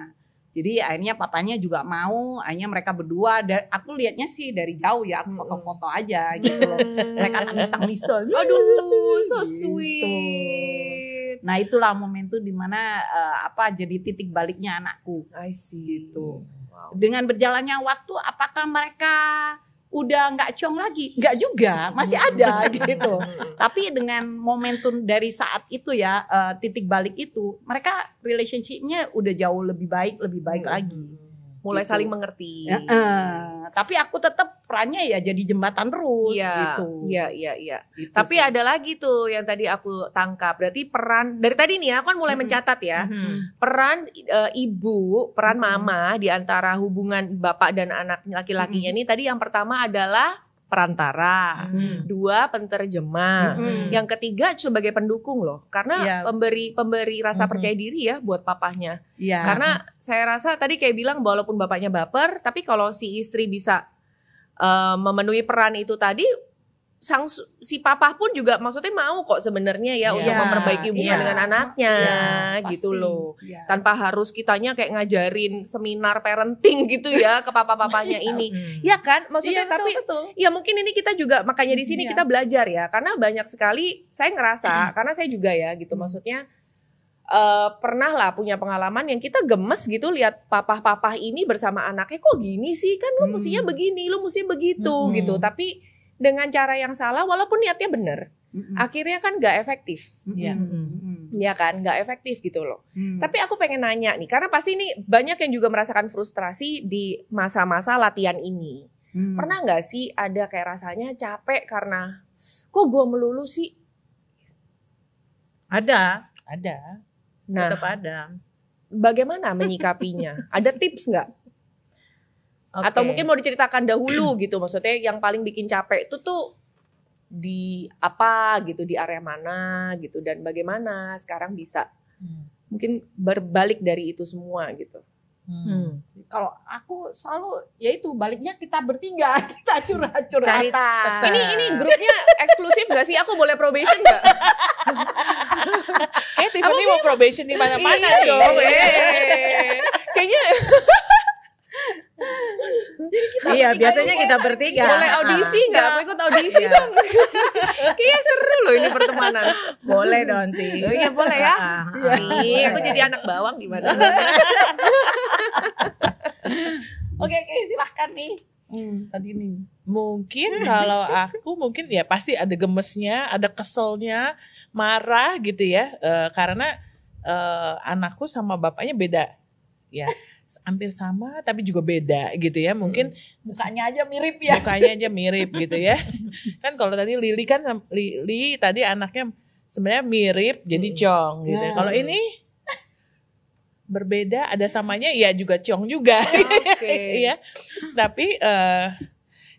Jadi akhirnya papanya juga mau, akhirnya mereka berdua. Aku lihatnya sih dari jauh ya, aku foto-foto aja gitu loh. Mereka nangis-nangisan. Aduh, so sweet. Nah itulah momentum dimana jadi titik baliknya anakku. I see. Gitu. Wow. Dengan berjalannya waktu, apakah mereka udah nggak ciong lagi? Nggak juga, masih ada gitu. Tapi dengan momentum dari saat itu ya, titik balik itu, mereka relationship-nya udah jauh lebih baik lagi. Mulai Gitu. saling mengerti. Tapi aku tetap perannya ya jadi jembatan terus gitu. Iya. Gitu Tapi sih. ada lagi tuh yang tadi aku tangkap. Berarti peran dari tadi nih aku kan mulai mencatat ya. Peran ibu, peran mama di antara hubungan bapak dan anak laki-lakinya ini tadi yang pertama adalah perantara, dua penterjemah, yang ketiga sebagai pendukung loh, karena pemberi rasa percaya diri ya buat papahnya. Iya. Karena saya rasa tadi kayak bilang walaupun bapaknya baper, tapi kalau si istri bisa memenuhi peran itu tadi, si papa pun juga maksudnya mau kok sebenarnya ya untuk memperbaiki hubungan dengan anaknya gitu pasti. loh. Tanpa harus kitanya kayak ngajarin seminar parenting gitu ya ke papa-papanya ini. Ya kan? Maksudnya betul. ya mungkin ini kita juga makanya di sini kita belajar ya, karena banyak sekali saya ngerasa karena saya juga ya gitu maksudnya pernah lah punya pengalaman yang kita gemes gitu lihat papa-papa ini bersama anaknya kok gini sih, kan lu mestinya begini, lu mesti begitu gitu. Tapi dengan cara yang salah walaupun niatnya benar, akhirnya kan nggak efektif. Ya kan, nggak efektif gitu loh. Tapi aku pengen nanya nih, karena pasti ini banyak yang juga merasakan frustrasi di masa-masa latihan ini. Pernah nggak sih ada kayak rasanya capek karena kok gua melulu sih? Ada. Nah, Tetap ada. bagaimana menyikapinya? Ada tips nggak? Oke. Atau mungkin mau diceritakan dahulu gitu, maksudnya yang paling bikin capek itu tuh di apa gitu, di area mana gitu, dan bagaimana sekarang bisa mungkin berbalik dari itu semua gitu. Kalau aku selalu yaitu baliknya kita bertiga, kita curhat-curhatan. Ini grupnya eksklusif nggak sih? Aku boleh probation nggak? Tiffany mau probation di mana-mana Iya nih. dong, kayaknya Iya, biasanya kita bertiga. boleh audisi nggak? Aku ikut audisi dong. Kayaknya seru loh ini pertemanan. Boleh dong, Ti. Oh, iya boleh ya. Nih, aku jadi anak bawang gimana? Oke, silahkan nih. Tadi nih. Mungkin kalau aku mungkin ya pasti ada gemesnya, ada keselnya, marah gitu ya. Karena anakku sama bapaknya beda. Ya, hampir sama tapi juga beda gitu ya. Mungkin Mukanya aja mirip ya. mukanya aja mirip gitu ya. Kan kalau tadi Lili kan Lili tadi anaknya sebenarnya mirip jadi Cong gitu. Kalau ini berbeda, ada samanya ya juga Cong juga. Ya. Tapi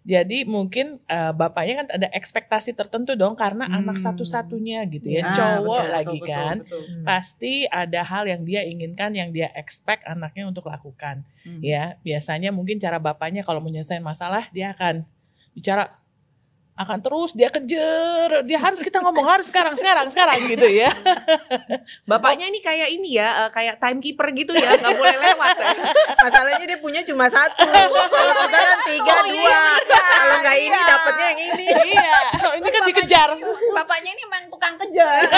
jadi mungkin bapaknya kan ada ekspektasi tertentu dong karena anak satu-satunya gitu ya, cowok betul, lagi betul, kan. betul. Pasti ada hal yang dia inginkan, yang dia expect anaknya untuk lakukan. Ya, biasanya mungkin cara bapaknya kalau menyelesaikan masalah dia akan bicara, akan terus dia kejar, dia harus kita ngomong harus sekarang gitu ya. Bapaknya ini kayak ini ya, kayak timekeeper gitu ya, nggak boleh lewat. Masalahnya dia punya cuma satu. Kalau kita kan 3, 2. Kalau nggak ini dapatnya yang ini. Iya, kalau ini kan dikejar. Bapaknya ini memang tukang kejar.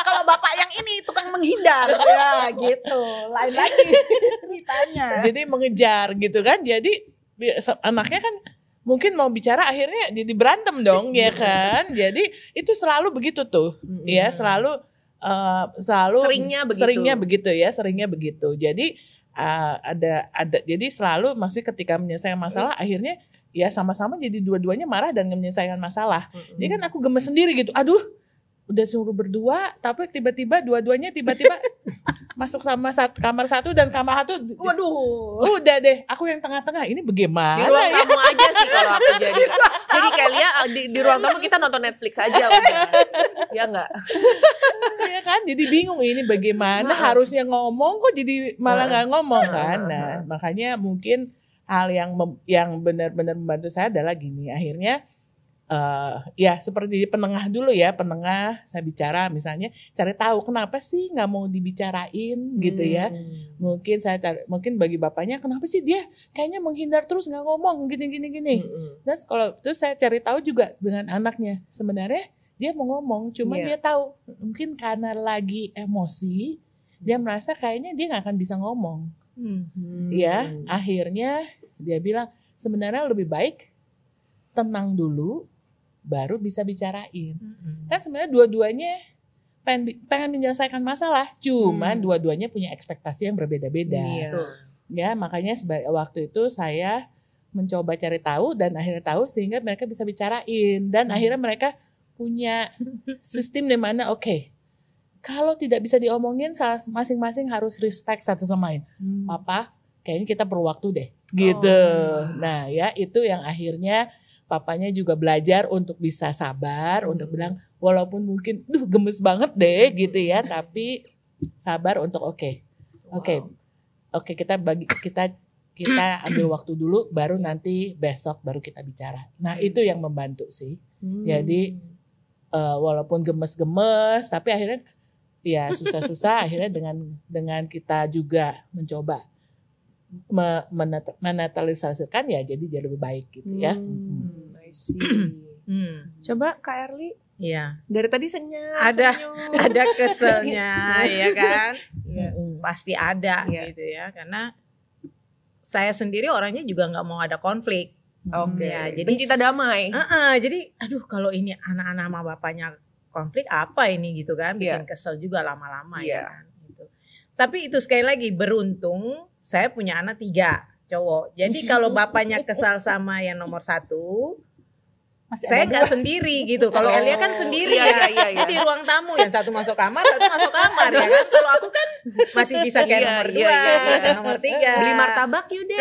Kalau bapak yang ini tukang menghindar. Ya gitu. Lain lagi ceritanya. Jadi mengejar gitu kan. Jadi anaknya kan mungkin mau bicara akhirnya jadi berantem dong ya kan. Jadi itu selalu begitu tuh. Ya, selalu seringnya begitu. Jadi jadi selalu maksudnya ketika menyelesaikan masalah akhirnya ya sama-sama jadi dua-duanya marah dan menyelesaikan masalah. Jadi kan aku gemes sendiri gitu. Aduh, udah suruh berdua tapi tiba-tiba dua-duanya masuk sama kamar satu dan kamar satu. Waduh. Udah deh, aku yang tengah-tengah. Ini bagaimana? Di ruang tamu aja sih kalau aku jadi. Jadi kayak lihat di ruang tamu kita nonton Netflix aja udah. Ya enggak? Ya kan, jadi bingung ini bagaimana, harusnya ngomong kok jadi malah nggak ngomong kan. Nah, makanya mungkin hal yang benar-benar membantu saya adalah gini, akhirnya ya seperti penengah dulu ya, penengah saya bicara misalnya cari tahu kenapa sih nggak mau dibicarain gitu ya. Mungkin bagi bapaknya kenapa sih dia kayaknya menghindar terus nggak ngomong gini. Terus saya cari tahu juga dengan anaknya sebenarnya dia mau ngomong, cuma dia tahu mungkin karena lagi emosi dia merasa kayaknya dia nggak akan bisa ngomong. Ya akhirnya dia bilang sebenarnya lebih baik tenang dulu baru bisa bicarain. Kan sebenarnya dua-duanya pengen menyelesaikan masalah, cuman dua-duanya punya ekspektasi yang berbeda-beda. Ya, makanya waktu itu saya mencoba cari tahu dan akhirnya tahu sehingga mereka bisa bicarain dan akhirnya mereka punya sistem di mana kalau tidak bisa diomongin masing-masing harus respect satu sama lain. Papa, kayaknya kita perlu waktu deh, gitu. Nah, ya itu yang akhirnya papanya juga belajar untuk bisa sabar, untuk bilang walaupun mungkin gemes banget deh gitu ya, tapi sabar untuk oke, kita ambil waktu dulu, baru nanti besok baru kita bicara. Nah itu yang membantu sih. Jadi walaupun gemes-gemes, tapi akhirnya ya susah-susah akhirnya dengan kita juga mencoba menetralisasikan ya jadi lebih baik gitu ya. I see. Coba Kak Erli. Iya. Dari tadi senyum. Ada keselnya ya kan. Pasti ada gitu ya, karena saya sendiri orangnya juga nggak mau ada konflik. Ya, jadi pencinta damai. Jadi aduh kalau ini anak-anak sama bapaknya konflik apa ini gitu kan, bikin kesel juga lama-lama ya kan. Gitu. Tapi itu sekali lagi beruntung saya punya anak 3 cowok. Jadi kalau bapaknya kesal sama yang nomor 1, saya nggak sendiri gitu. Kalau Elia kan sendiri ya. Di ruang tamu yang satu masuk kamar, satu masuk kamar ya kan. Kalau aku kan masih bisa kayak nomor 2, nomor 3. Beli martabak yuk deh.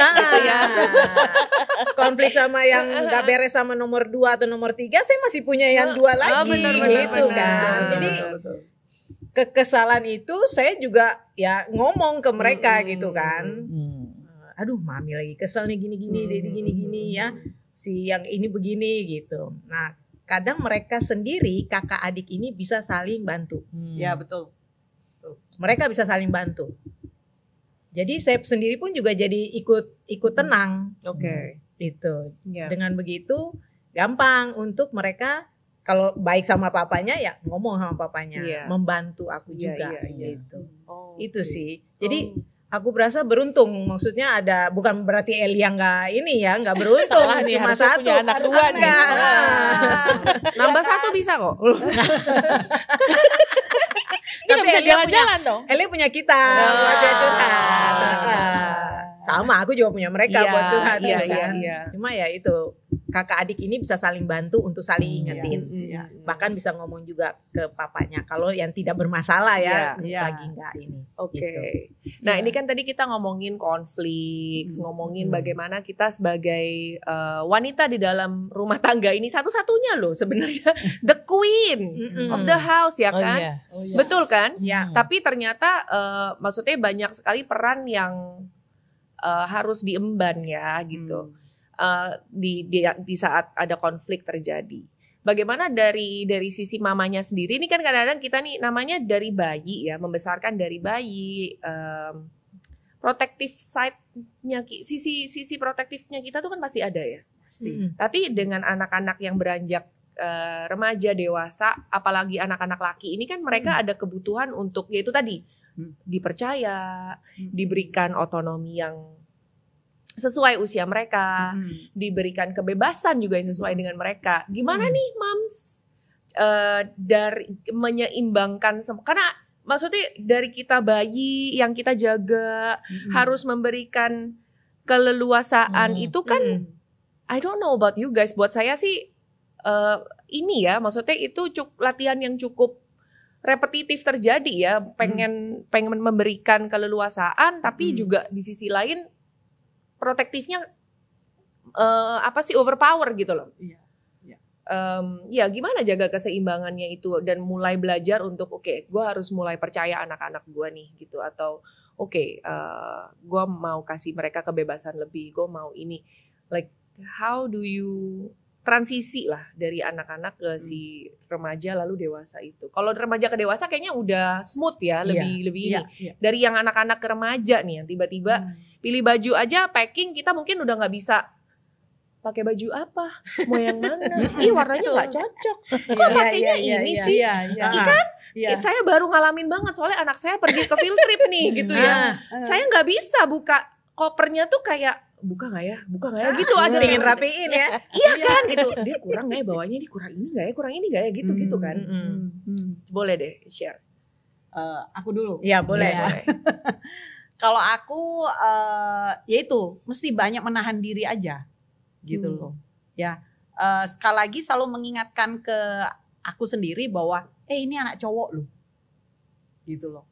Konflik sama yang nggak beres sama nomor 2 atau nomor 3, saya masih punya yang 2 lagi gitu kan. Jadi kekesalan itu saya juga ya ngomong ke mereka gitu kan. Aduh mami lagi kesel nih gini ya. Si yang ini begini gitu. Nah kadang mereka sendiri kakak adik ini bisa saling bantu. Ya betul. Mereka bisa saling bantu. Jadi saya sendiri pun juga jadi ikut tenang. Itu. Dengan begitu gampang untuk mereka. Kalau baik sama papanya ya ngomong sama papanya, membantu aku juga gitu. Itu sih. Jadi aku berasa beruntung, maksudnya ada, bukan berarti Elia nggak beruntung. Salah nih, cuma harusnya 1 punya anak 2 nih. Nambah 1 bisa kok. Tapi bisa jalan-jalan dong. Elia punya kita buat dia curhat. Sama aku juga punya mereka buat curhat kan. Cuma ya itu kakak adik ini bisa saling bantu untuk saling ingetin. Bahkan bisa ngomong juga ke papanya kalau yang tidak bermasalah lagi enggak ini. Gitu. Nah, ini kan tadi kita ngomongin konflik, ngomongin bagaimana kita sebagai wanita di dalam rumah tangga ini satu-satunya loh sebenarnya the queen of the house ya kan? Betul kan? Tapi ternyata maksudnya banyak sekali peran yang harus diemban ya gitu. Di saat ada konflik terjadi. Bagaimana dari sisi mamanya sendiri, ini kan kadang-kadang kita nih namanya dari bayi ya, membesarkan dari bayi, protective side-nya, sisi protektifnya kita tuh kan pasti ada ya. Tapi dengan anak-anak yang beranjak remaja, dewasa, apalagi anak-anak laki ini kan mereka ada kebutuhan untuk yaitu tadi dipercaya, diberikan otonomi yang sesuai usia mereka, diberikan kebebasan juga yang sesuai dengan mereka. Gimana nih, Mams, dari menyeimbangkan karena maksudnya dari kita bayi yang kita jaga harus memberikan keleluasaan itu kan, I don't know about you guys, buat saya sih ini ya, maksudnya itu latihan yang cukup repetitif terjadi ya, pengen memberikan keleluasaan, tapi juga di sisi lain protektifnya overpower gitu loh. Ya gimana jaga keseimbangannya itu dan mulai belajar untuk gue harus mulai percaya anak-anak gue nih gitu, atau gue mau kasih mereka kebebasan lebih, gue mau ini, like how do you transisi lah dari anak-anak ke si remaja lalu dewasa itu. Kalau remaja ke dewasa kayaknya udah smooth ya, lebih ini. Dari yang anak-anak ke remaja nih yang tiba-tiba pilih baju aja packing kita mungkin udah nggak bisa pakai baju apa, mau yang mana? Ih warnanya nggak cocok. Kok pakainya ini sih? Kan? Saya baru ngalamin banget soalnya anak saya pergi ke field trip nih gitu ya. Saya nggak bisa buka kopernya tuh kayak buka nggak ya gitu ada pengen rapiin ya. Iya kan gitu. Dia kurang nggak ya bawahnya, dia kurang ini nggak ya gitu kan. Boleh deh share. Aku dulu. Ya boleh. Kalau aku ya itu mesti banyak menahan diri aja gitu loh ya. Sekali lagi selalu mengingatkan ke aku sendiri bahwa ini anak cowok loh gitu loh.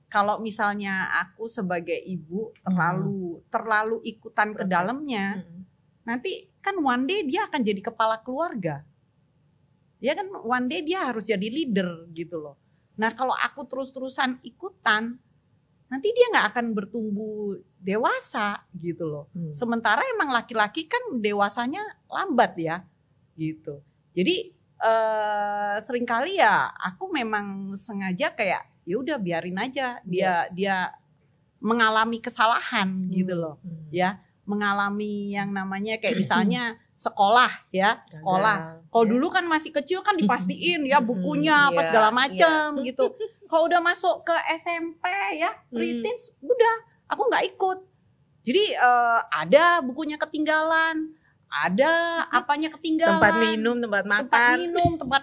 Kalau misalnya aku sebagai ibu terlalu ikutan ke dalamnya, nanti kan one day dia akan jadi kepala keluarga. Ya kan one day dia harus jadi leader gitu loh. Nah kalau aku terus-terusan ikutan, nanti dia nggak akan bertumbuh dewasa gitu loh. Sementara emang laki-laki kan dewasanya lambat ya gitu. Jadi seringkali ya aku memang sengaja kayak ya udah biarin aja dia mengalami kesalahan gitu loh. Ya, mengalami yang namanya kayak misalnya sekolah. Kalau dulu kan masih kecil kan dipastiin ya bukunya apa segala macam gitu. Kalau udah masuk ke SMP ya, preteens udah aku nggak ikut. Jadi ada bukunya ketinggalan, ada apanya ketinggalan, tempat minum, tempat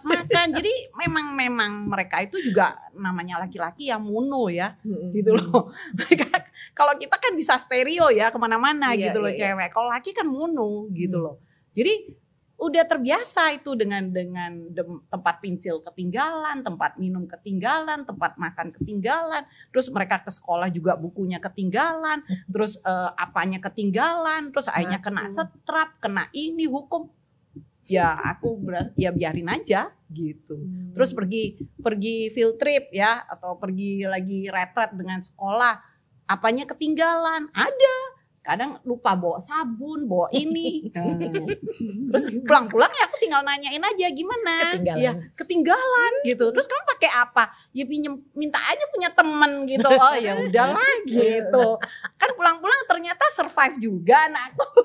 makan. Jadi memang mereka itu juga namanya laki-laki yang mono ya, gitu loh. Mereka kalau kita kan bisa stereo ya kemana-mana gitu loh cewek. Kalau laki kan mono gitu loh. Jadi udah terbiasa itu dengan tempat pensil ketinggalan, tempat minum ketinggalan, tempat makan ketinggalan, terus mereka ke sekolah juga bukunya ketinggalan, terus apanya ketinggalan, terus akhirnya kena setrap, kena ini hukum. Ya aku ya biarin aja gitu. Terus pergi field trip ya atau pergi lagi retret dengan sekolah, apanya ketinggalan, ada. Kadang lupa bawa sabun, bawa ini. Terus pulang-pulang ya aku tinggal nanyain aja gimana. Ketinggalan gitu. Terus kamu pakai apa? Ya minta aja punya temen gitu. Oh ya udahlah gitu. Kan pulang-pulang ternyata survive juga anakku.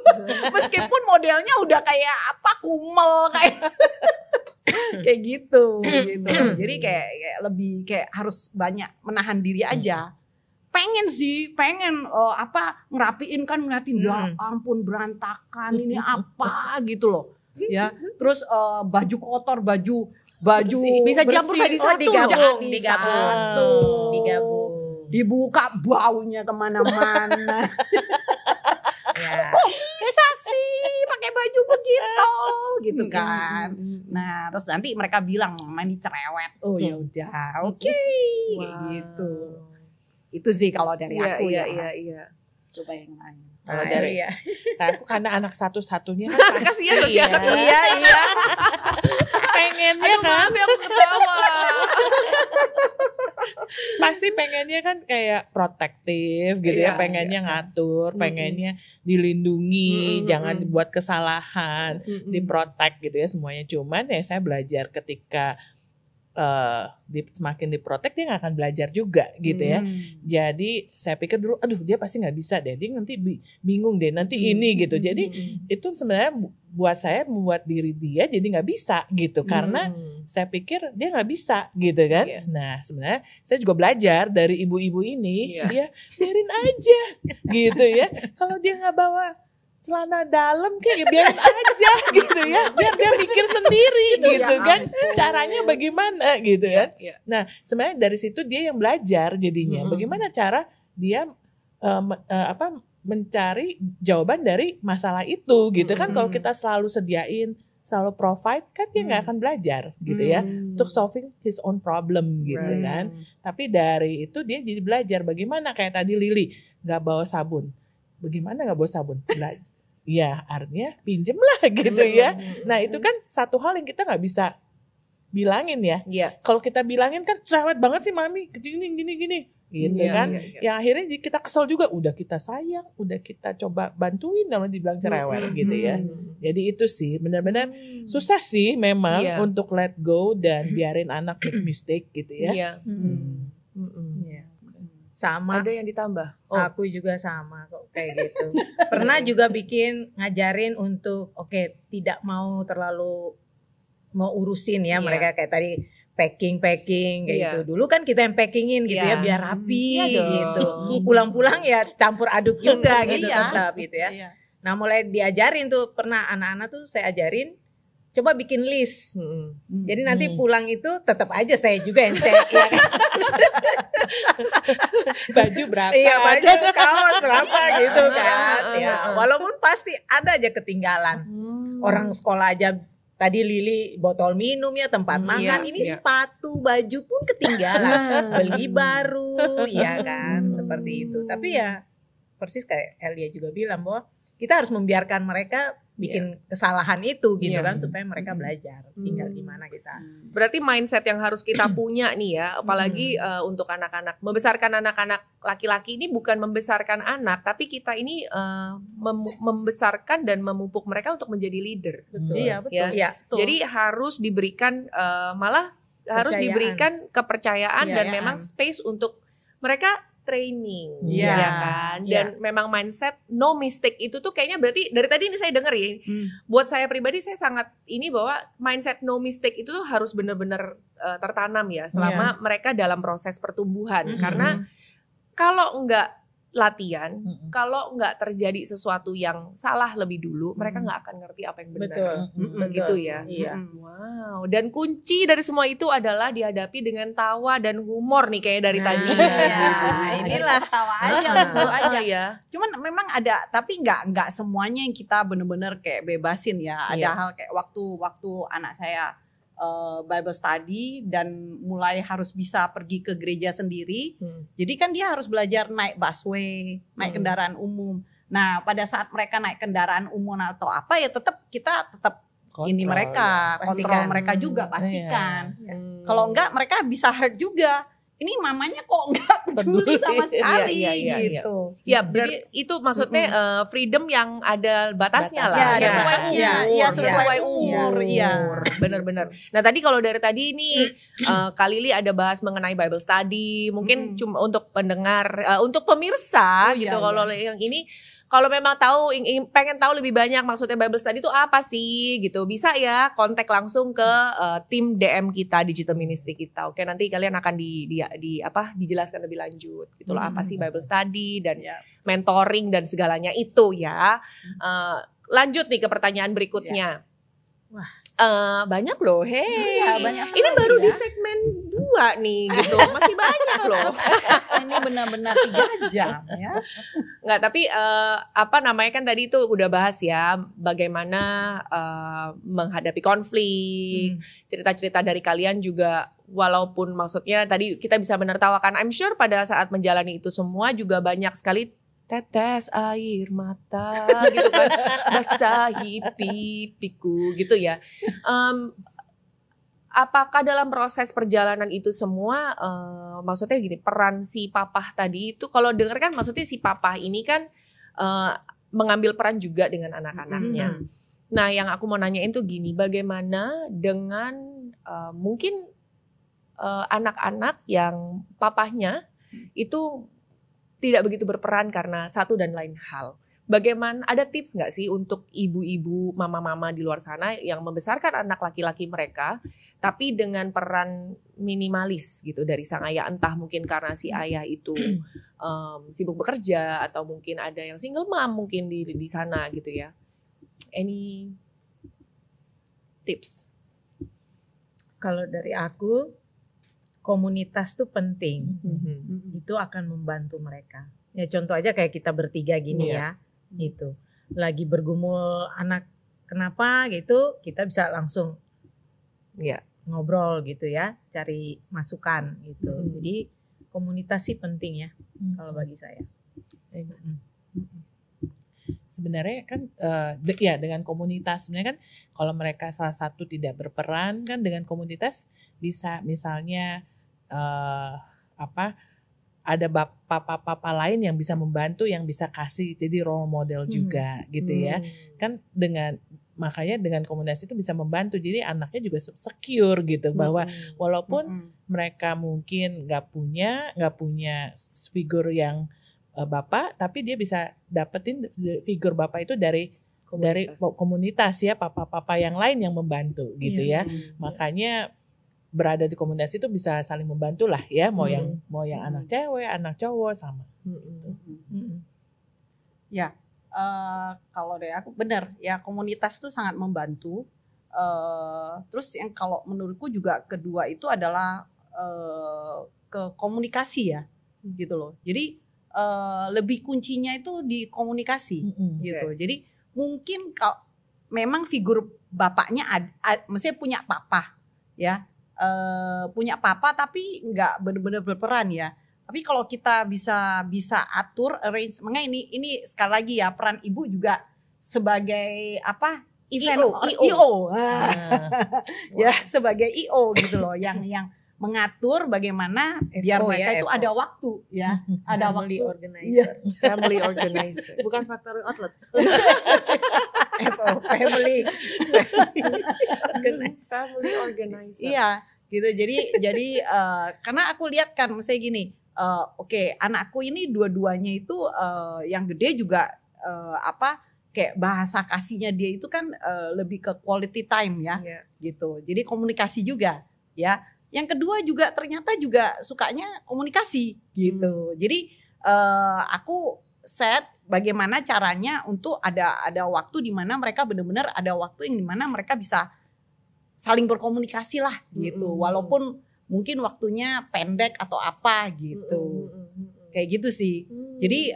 Meskipun modelnya udah kayak kumel kayak gitu. Jadi kayak lebih kayak harus banyak menahan diri aja. Pengen ngerapiin kan ngeliatin ya ampun berantakan ini apa gitu loh ya. Terus baju kotor baju bisa campur jadi satu, digabung dibuka baunya kemana-mana. Kok bisa sih pakai baju begitu gitu kan. Nah terus nanti mereka bilang main cerewet. Oh ya udah oke. Gitu. Itu sih kalau dari aku ya. Coba yang lain. Kalau dari aku karena anak satu-satunya kan kasihan loh siapa. Iya. Pengennya kan aku ketawa. Pasti pengennya kan kayak protektif gitu ya, pengennya ngatur, pengennya dilindungi, jangan dibuat kesalahan, diprotek gitu ya semuanya. Cuman ya saya belajar ketika semakin diprotek dia nggak akan belajar juga gitu ya. Jadi saya pikir dulu, aduh dia pasti nggak bisa deh, dia nanti bingung deh nanti ini gitu. Jadi itu sebenarnya buat saya membuat diri dia jadi nggak bisa gitu karena saya pikir dia nggak bisa gitu kan. Nah sebenarnya saya juga belajar dari ibu-ibu ini, dia biarin aja gitu ya. Kalau dia nggak bawa celana dalam kayak biarin aja gitu ya, biar dia mikir sendiri gitu kan, caranya bagaimana gitu kan. Nah sebenarnya dari situ dia yang belajar jadinya, bagaimana cara dia mencari jawaban dari masalah itu gitu kan. Kalau kita selalu sediain, selalu provide kan dia nggak akan belajar gitu ya untuk solving his own problem gitu kan. Tapi dari itu dia jadi belajar bagaimana, kayak tadi Lili nggak bawa sabun. Bagaimana nggak bawa sabun? Ya artinya pinjem lah gitu ya. Nah itu kan satu hal yang kita nggak bisa bilangin ya. Kalau kita bilangin kan cerewet banget sih mami, gini. gitu kan. Yang akhirnya kita kesel juga, udah kita sayang, udah kita coba bantuin namun dibilang cerewet gitu ya. Jadi itu sih benar-benar susah sih memang untuk let go dan biarin anak make mistake gitu ya. Sama. Ada yang ditambah? Aku juga sama kok kayak gitu. Pernah juga ngajarin untuk tidak mau terlalu mau urusin ya mereka kayak tadi packing kayak gitu. Dulu kan kita yang packingin gitu ya biar rapi gitu. Pulang-pulang ya campur aduk juga gitu tetap gitu ya. Nah mulai diajarin tuh, pernah anak-anak tuh saya ajarin coba bikin list. Jadi nanti pulang itu tetap aja saya juga yang cek ya kan. Baju berapa? Iya, baju kaos berapa gitu kan. Ya, walaupun pasti ada aja ketinggalan. Orang sekolah aja tadi Lili botol minum ya, tempat makan, ini sepatu, baju pun ketinggalan. Beli baru, ya kan, seperti itu. Tapi ya persis kayak Elia juga bilang bahwa kita harus membiarkan mereka bikin kesalahan itu gitu kan, supaya mereka belajar tinggal gimana kita. Berarti mindset yang harus kita punya nih ya, apalagi untuk anak-anak, membesarkan anak-anak laki-laki ini bukan membesarkan anak, tapi kita ini membesarkan dan memupuk mereka untuk menjadi leader. Betul. Iya betul. Ya. Jadi harus diberikan harus diberikan kepercayaan dan memang space untuk mereka training, ya kan, dan memang mindset no mistake itu tuh kayaknya berarti dari tadi ini saya denger ya, buat saya pribadi saya sangat ini bahwa mindset no mistake itu tuh harus benar-benar tertanam ya selama mereka dalam proses pertumbuhan, karena kalau enggak latihan, kalau nggak terjadi sesuatu yang salah lebih dulu, mereka nggak akan ngerti apa yang benar. Begitu ya. Iya. Wow. Dan kunci dari semua itu adalah dihadapi dengan tawa dan humor nih kayak dari tadi. Inilah tawa aja, aja. Cuman memang ada, tapi nggak semuanya yang kita benar-benar kayak bebasin ya. Ada hal kayak waktu anak saya Bible study dan mulai harus bisa pergi ke gereja sendiri. Jadi kan dia harus belajar naik busway, naik kendaraan umum. Nah, pada saat mereka naik kendaraan umum atau apa ya kita tetap ini mereka, kontrol mereka juga, pastikan. Kalau enggak mereka bisa hurt juga. Ini mamanya kok enggak peduli sama sekali gitu. Ya, berarti itu maksudnya freedom yang ada batasnya lah. Sesuai umur. Iya. Benar-benar. Nah, tadi kalau dari tadi ini Kak Lili ada bahas mengenai Bible study. Mungkin cuma untuk pendengar, untuk pemirsa gitu. Kalau yang ini kalau memang pengen tahu lebih banyak maksudnya Bible study itu apa sih gitu, bisa ya kontak langsung ke tim DM kita, Digital Ministry kita. Oke, nanti kalian akan dijelaskan lebih lanjut gitu loh, apa sih Bible study dan mentoring dan segalanya itu ya. Lanjut nih ke pertanyaan berikutnya. Wah. Banyak loh, banyak ini baru di segmen 2 nih gitu, masih banyak loh. Ini benar-benar 3 jam ya. Nggak, tapi kan tadi itu udah bahas ya bagaimana menghadapi konflik, cerita-cerita dari kalian juga. Walaupun maksudnya tadi kita bisa menertawakan, I'm sure pada saat menjalani itu semua juga banyak sekali tetes air mata gitu kan, basahi pipiku gitu ya. Apakah dalam proses perjalanan itu semua, maksudnya gini, peran si papah tadi itu, kalau denger kan maksudnya si papah ini kan mengambil peran juga dengan anak-anaknya. Nah, yang aku mau nanyain tuh gini, bagaimana dengan mungkin anak-anak yang papahnya itu tidak begitu berperan karena satu dan lain hal. Bagaimana, ada tips nggak sih untuk ibu-ibu, mama-mama di luar sana yang membesarkan anak laki-laki mereka, tapi dengan peran minimalis gitu dari sang ayah, entah mungkin karena si ayah itu sibuk bekerja atau mungkin ada yang single mom mungkin di sana gitu ya. Any tips? Kalau dari aku, komunitas tuh penting. Itu akan membantu mereka. Ya contoh aja kayak kita bertiga gini ya. Gitu. Lagi bergumul anak kenapa gitu, kita bisa langsung ngobrol gitu ya, cari masukan gitu. Jadi komunitas sih penting ya kalau bagi saya. Sebenarnya kan dengan komunitas sebenarnya kan kalau mereka salah satu tidak berperan kan dengan komunitas bisa misalnya ada papa-papa lain yang bisa membantu, yang bisa kasih jadi role model juga gitu ya. Kan makanya dengan komunitas itu bisa membantu, jadi anaknya juga secure gitu bahwa walaupun mereka mungkin nggak punya figur yang bapak, tapi dia bisa dapetin figur bapak itu dari komunitas ya, papa-papa yang lain yang membantu gitu ya. Makanya berada di komunitas itu bisa saling membantu lah ya, mau yang anak cewek, anak cowok sama. Ya, kalau dari aku benar ya, komunitas itu sangat membantu. Terus yang kalau menurutku juga kedua itu adalah ke komunikasi ya, gitu loh. Jadi lebih kuncinya itu di komunikasi, gitu. Jadi mungkin kalau memang figur bapaknya maksudnya punya papa ya. Punya papa tapi nggak benar-benar berperan ya. Tapi kalau kita bisa atur arrange, makanya ini sekali lagi ya, peran ibu juga sebagai apa, event IO. Ya, sebagai IO gitu loh, yang mengatur bagaimana biar mereka itu ada waktu ya, ada family waktu organizer. Family organizer. Bukan factory outlet. Family organizer. Iya, gitu. Jadi karena aku lihat kan, misalnya gini, oke, anakku ini dua-duanya itu yang gede juga kayak bahasa kasihnya dia itu kan lebih ke quality time ya, gitu. Jadi komunikasi juga, ya. Yang kedua juga ternyata juga sukanya komunikasi, gitu. Jadi aku set bagaimana caranya untuk ada waktu di mana mereka benar-benar ada waktu yang di mana mereka bisa saling berkomunikasi lah gitu, walaupun mungkin waktunya pendek atau apa gitu, kayak gitu sih. Jadi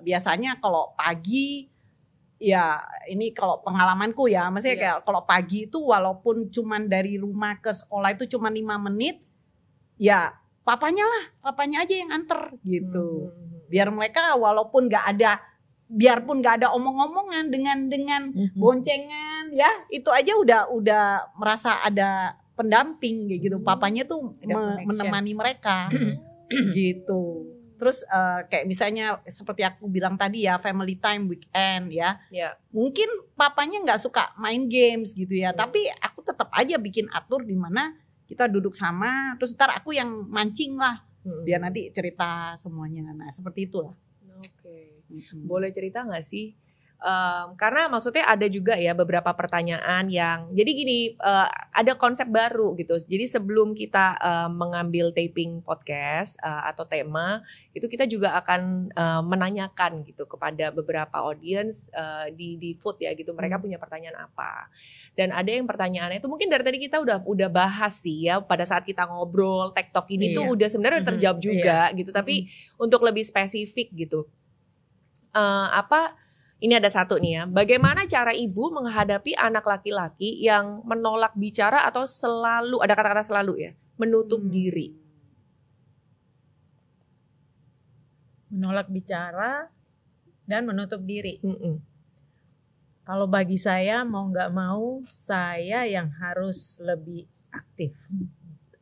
biasanya kalau pagi ya, ini kalau pengalamanku ya, maksudnya kayak kalau pagi itu walaupun cuman dari rumah ke sekolah itu cuma 5 menit, ya papanya aja yang anter gitu. Biar mereka walaupun biarpun nggak ada omong-omongan dengan boncengan ya, itu aja udah merasa ada pendamping kayak gitu. Papanya tuh menemani mereka gitu. Terus kayak misalnya seperti aku bilang tadi ya, family time weekend ya. Mungkin papanya nggak suka main games gitu ya, tapi aku tetap aja bikin atur di mana kita duduk sama, terus ntar aku yang mancing lah, biar nanti cerita semuanya. Nah seperti itulah. Oke. Boleh cerita nggak sih? Karena maksudnya ada juga ya beberapa pertanyaan yang, jadi gini, ada konsep baru gitu. Jadi sebelum kita mengambil taping podcast atau tema, itu kita juga akan menanyakan gitu kepada beberapa audience di Food ya gitu. Mereka punya pertanyaan apa? Dan ada yang pertanyaannya itu mungkin dari tadi kita udah bahas sih ya, pada saat kita ngobrol TikTok ini tuh udah sebenarnya terjawab juga gitu. Tapi untuk lebih spesifik gitu, ini ada satu nih ya. Bagaimana cara ibu menghadapi anak laki-laki yang menolak bicara atau selalu, ada kata-kata selalu ya, menutup diri? Menolak bicara dan menutup diri. Kalau bagi saya, mau nggak mau, saya yang harus lebih aktif.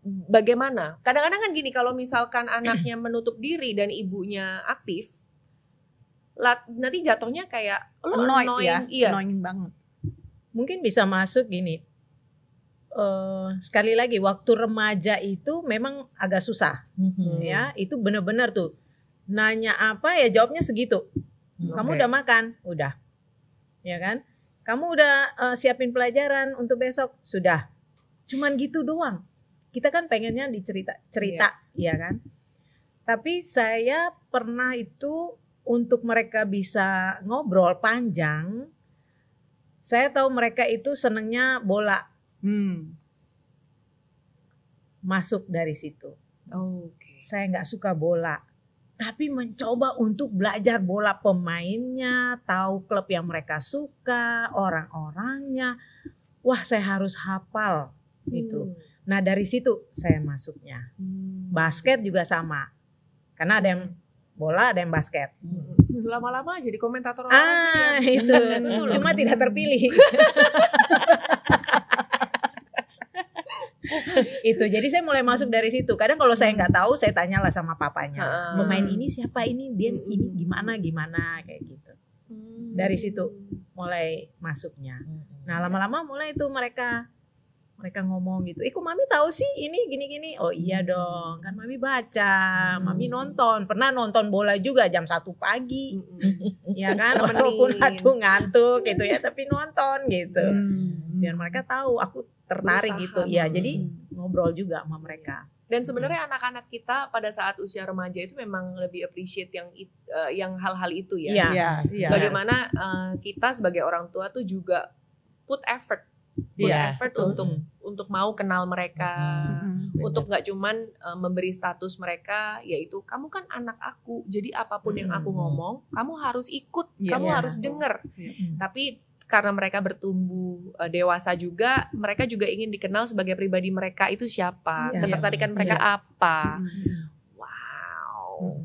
Bagaimana? Kadang-kadang kan gini, kalau misalkan anaknya menutup diri dan ibunya aktif, nanti jatuhnya kayak annoying ya, annoying banget. Mungkin bisa masuk gini, sekali lagi waktu remaja itu memang agak susah, ya. Itu benar-benar tuh nanya apa ya jawabnya segitu. Kamu udah makan, udah, ya kan? Kamu udah siapin pelajaran untuk besok, sudah. Cuman gitu doang. Kita kan pengennya cerita, ya kan? Tapi saya pernah itu, untuk mereka bisa ngobrol panjang, saya tahu mereka itu senangnya bola. Masuk dari situ. Saya nggak suka bola, tapi mencoba untuk belajar bola, pemainnya, tahu klub yang mereka suka, orang-orangnya. Wah, saya harus hafal itu. Nah dari situ saya masuknya. Basket juga sama, karena ada yang bola, ada yang basket. Lama-lama jadi komentator itu. Cuma tidak terpilih. Itu. Jadi saya mulai masuk dari situ. Kadang kalau saya nggak tahu, saya tanyalah sama papanya. Pemain ini siapa ini? Dia ini gimana kayak gitu. Dari situ mulai masuknya. Nah, lama-lama mulai itu mereka ngomong gitu. Kok Mami tahu sih ini gini-gini? Oh iya dong, kan Mami baca, Mami nonton. Pernah nonton bola juga jam 1 pagi. Ya kan, walaupun aku ngantuk gitu ya, tapi nonton gitu. Biar mereka tahu aku tertarik gitu. Ya, jadi ngobrol juga sama mereka. Dan sebenarnya anak-anak kita pada saat usia remaja itu memang lebih appreciate yang hal-hal itu ya. Iya. Bagaimana kita sebagai orang tua tuh juga put effort untuk mau kenal mereka, untuk nggak cuman memberi status mereka, yaitu kamu kan anak aku, jadi apapun yang aku ngomong, kamu harus ikut, kamu harus denger. Tapi karena mereka bertumbuh dewasa juga, mereka juga ingin dikenal sebagai pribadi mereka itu siapa, ketertarikan mereka apa. Wow.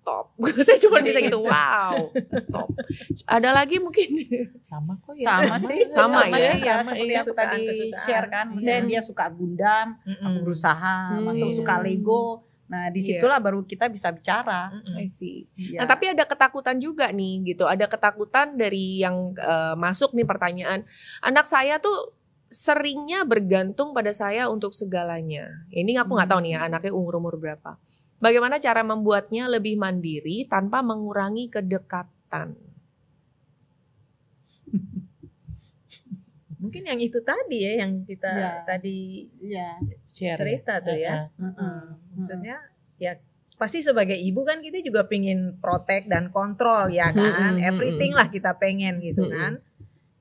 Top. Saya cuma bisa gitu. Wow. Top. Ada lagi mungkin? Sama kok ya. Sama ya. Seperti aku tadi share kan. Misalnya dia suka Gundam, aku berusaha, masuk suka Lego. Nah, disitulah baru kita bisa bicara. Nah, tapi ada ketakutan juga nih gitu. Ada ketakutan dari yang masuk nih pertanyaan. Anak saya tuh seringnya bergantung pada saya untuk segalanya. Ini aku nggak tahu nih ya anaknya umur berapa. Bagaimana cara membuatnya lebih mandiri tanpa mengurangi kedekatan? Mungkin yang itu tadi ya, yang kita tadi cerita tuh ya. Maksudnya ya pasti sebagai ibu kan kita juga pingin protect dan kontrol ya kan. Everything lah kita pengen gitu kan.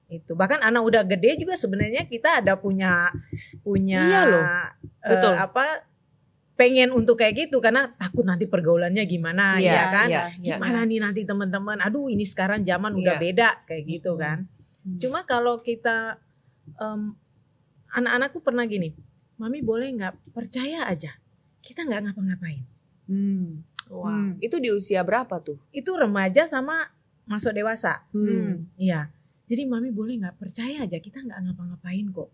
Itu bahkan anak udah gede juga sebenarnya kita ada punya iya loh. Betul. Pengen untuk kayak gitu karena takut nanti pergaulannya gimana ya kan. Gimana nih nanti teman-teman, aduh ini sekarang zaman udah beda kayak gitu kan. Cuma kalau kita anak-anakku pernah gini, Mami boleh nggak percaya aja kita nggak ngapa-ngapain. Wow. Itu di usia berapa tuh? Itu remaja sama masuk dewasa. Iya. Jadi Mami boleh nggak percaya aja kita nggak ngapa-ngapain kok.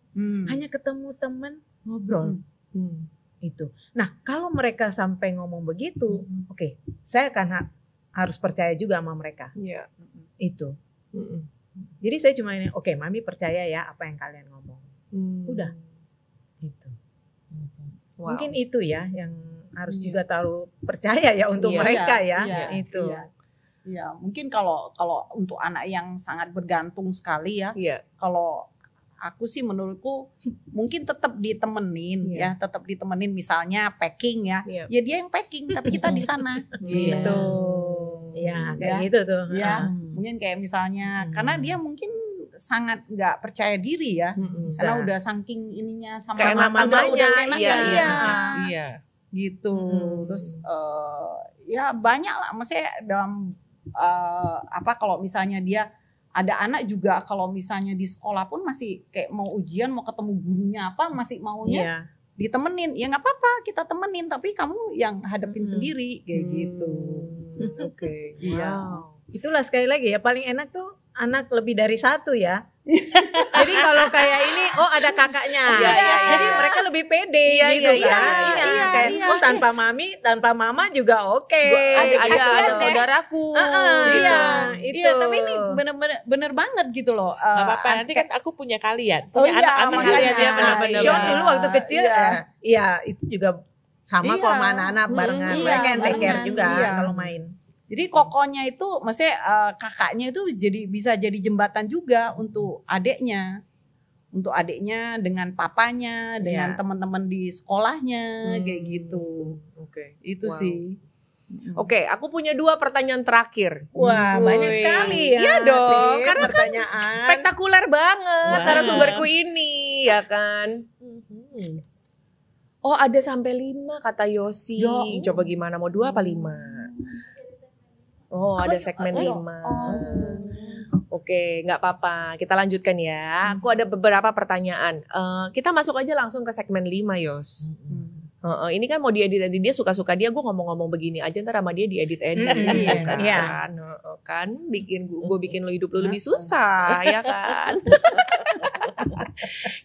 Hanya ketemu teman ngobrol. Itu. Nah, kalau mereka sampai ngomong begitu, oke, saya akan harus percaya juga sama mereka. Itu. Jadi saya cuma ini, oke, Mami percaya ya apa yang kalian ngomong. Udah. Itu. Mungkin itu ya yang harus juga taruh percaya ya untuk mereka ya. Itu. Iya, mungkin kalau untuk anak yang sangat bergantung sekali ya. Kalau aku sih menurutku mungkin tetap ditemenin tetap ditemenin misalnya packing ya dia yang packing tapi kita di sana gitu ya kayak gitu tuh mungkin kayak misalnya karena dia mungkin sangat nggak percaya diri ya karena udah saking ininya sama mamanya gitu terus ya banyak lah maksudnya dalam kalau misalnya dia ada anak juga kalau misalnya di sekolah pun masih kayak mau ujian, mau ketemu gurunya apa, masih maunya ditemenin. Ya nggak apa-apa, kita temenin, tapi kamu yang hadapin sendiri kayak gitu. Oke. Wow. Itulah sekali lagi ya paling enak tuh anak lebih dari satu ya. Jadi kalau kayak ini ada kakaknya. Jadi mereka lebih pede gitu kan. Tanpa mami, tanpa mama juga oke. Ada saudaraku. Iya, tapi ini bener banget gitu loh. Gak apa-apa, nanti kan aku punya kalian. Punya anak-anak kalian ya benar-benar. Sean dulu waktu kecil ya itu juga sama kok sama anak-anak barengan. Mereka yang take care juga kalau main. Jadi kokonya itu, maksudnya kakaknya itu bisa jadi jembatan juga untuk adeknya dengan papanya, dengan teman-teman di sekolahnya, kayak gitu. Itu sih. Oke, aku punya 2 pertanyaan terakhir. Wah, banyak sekali ya. Iya dong, karena kan spektakuler banget narasumberku ini, ya kan. Oh, ada sampai 5 kata Yosi. Coba gimana, mau 2 apa 5? Oh, ada segmen 5. Oke, nggak apa-apa. Kita lanjutkan ya. Aku ada beberapa pertanyaan. Kita masuk aja langsung ke segmen 5, Yos. Ini kan mau diedit-edit, dia suka-suka dia. Gue ngomong-ngomong begini aja, ntar sama dia diedit-edit. Kan? Gue bikin lo hidup lo lebih susah, ya kan?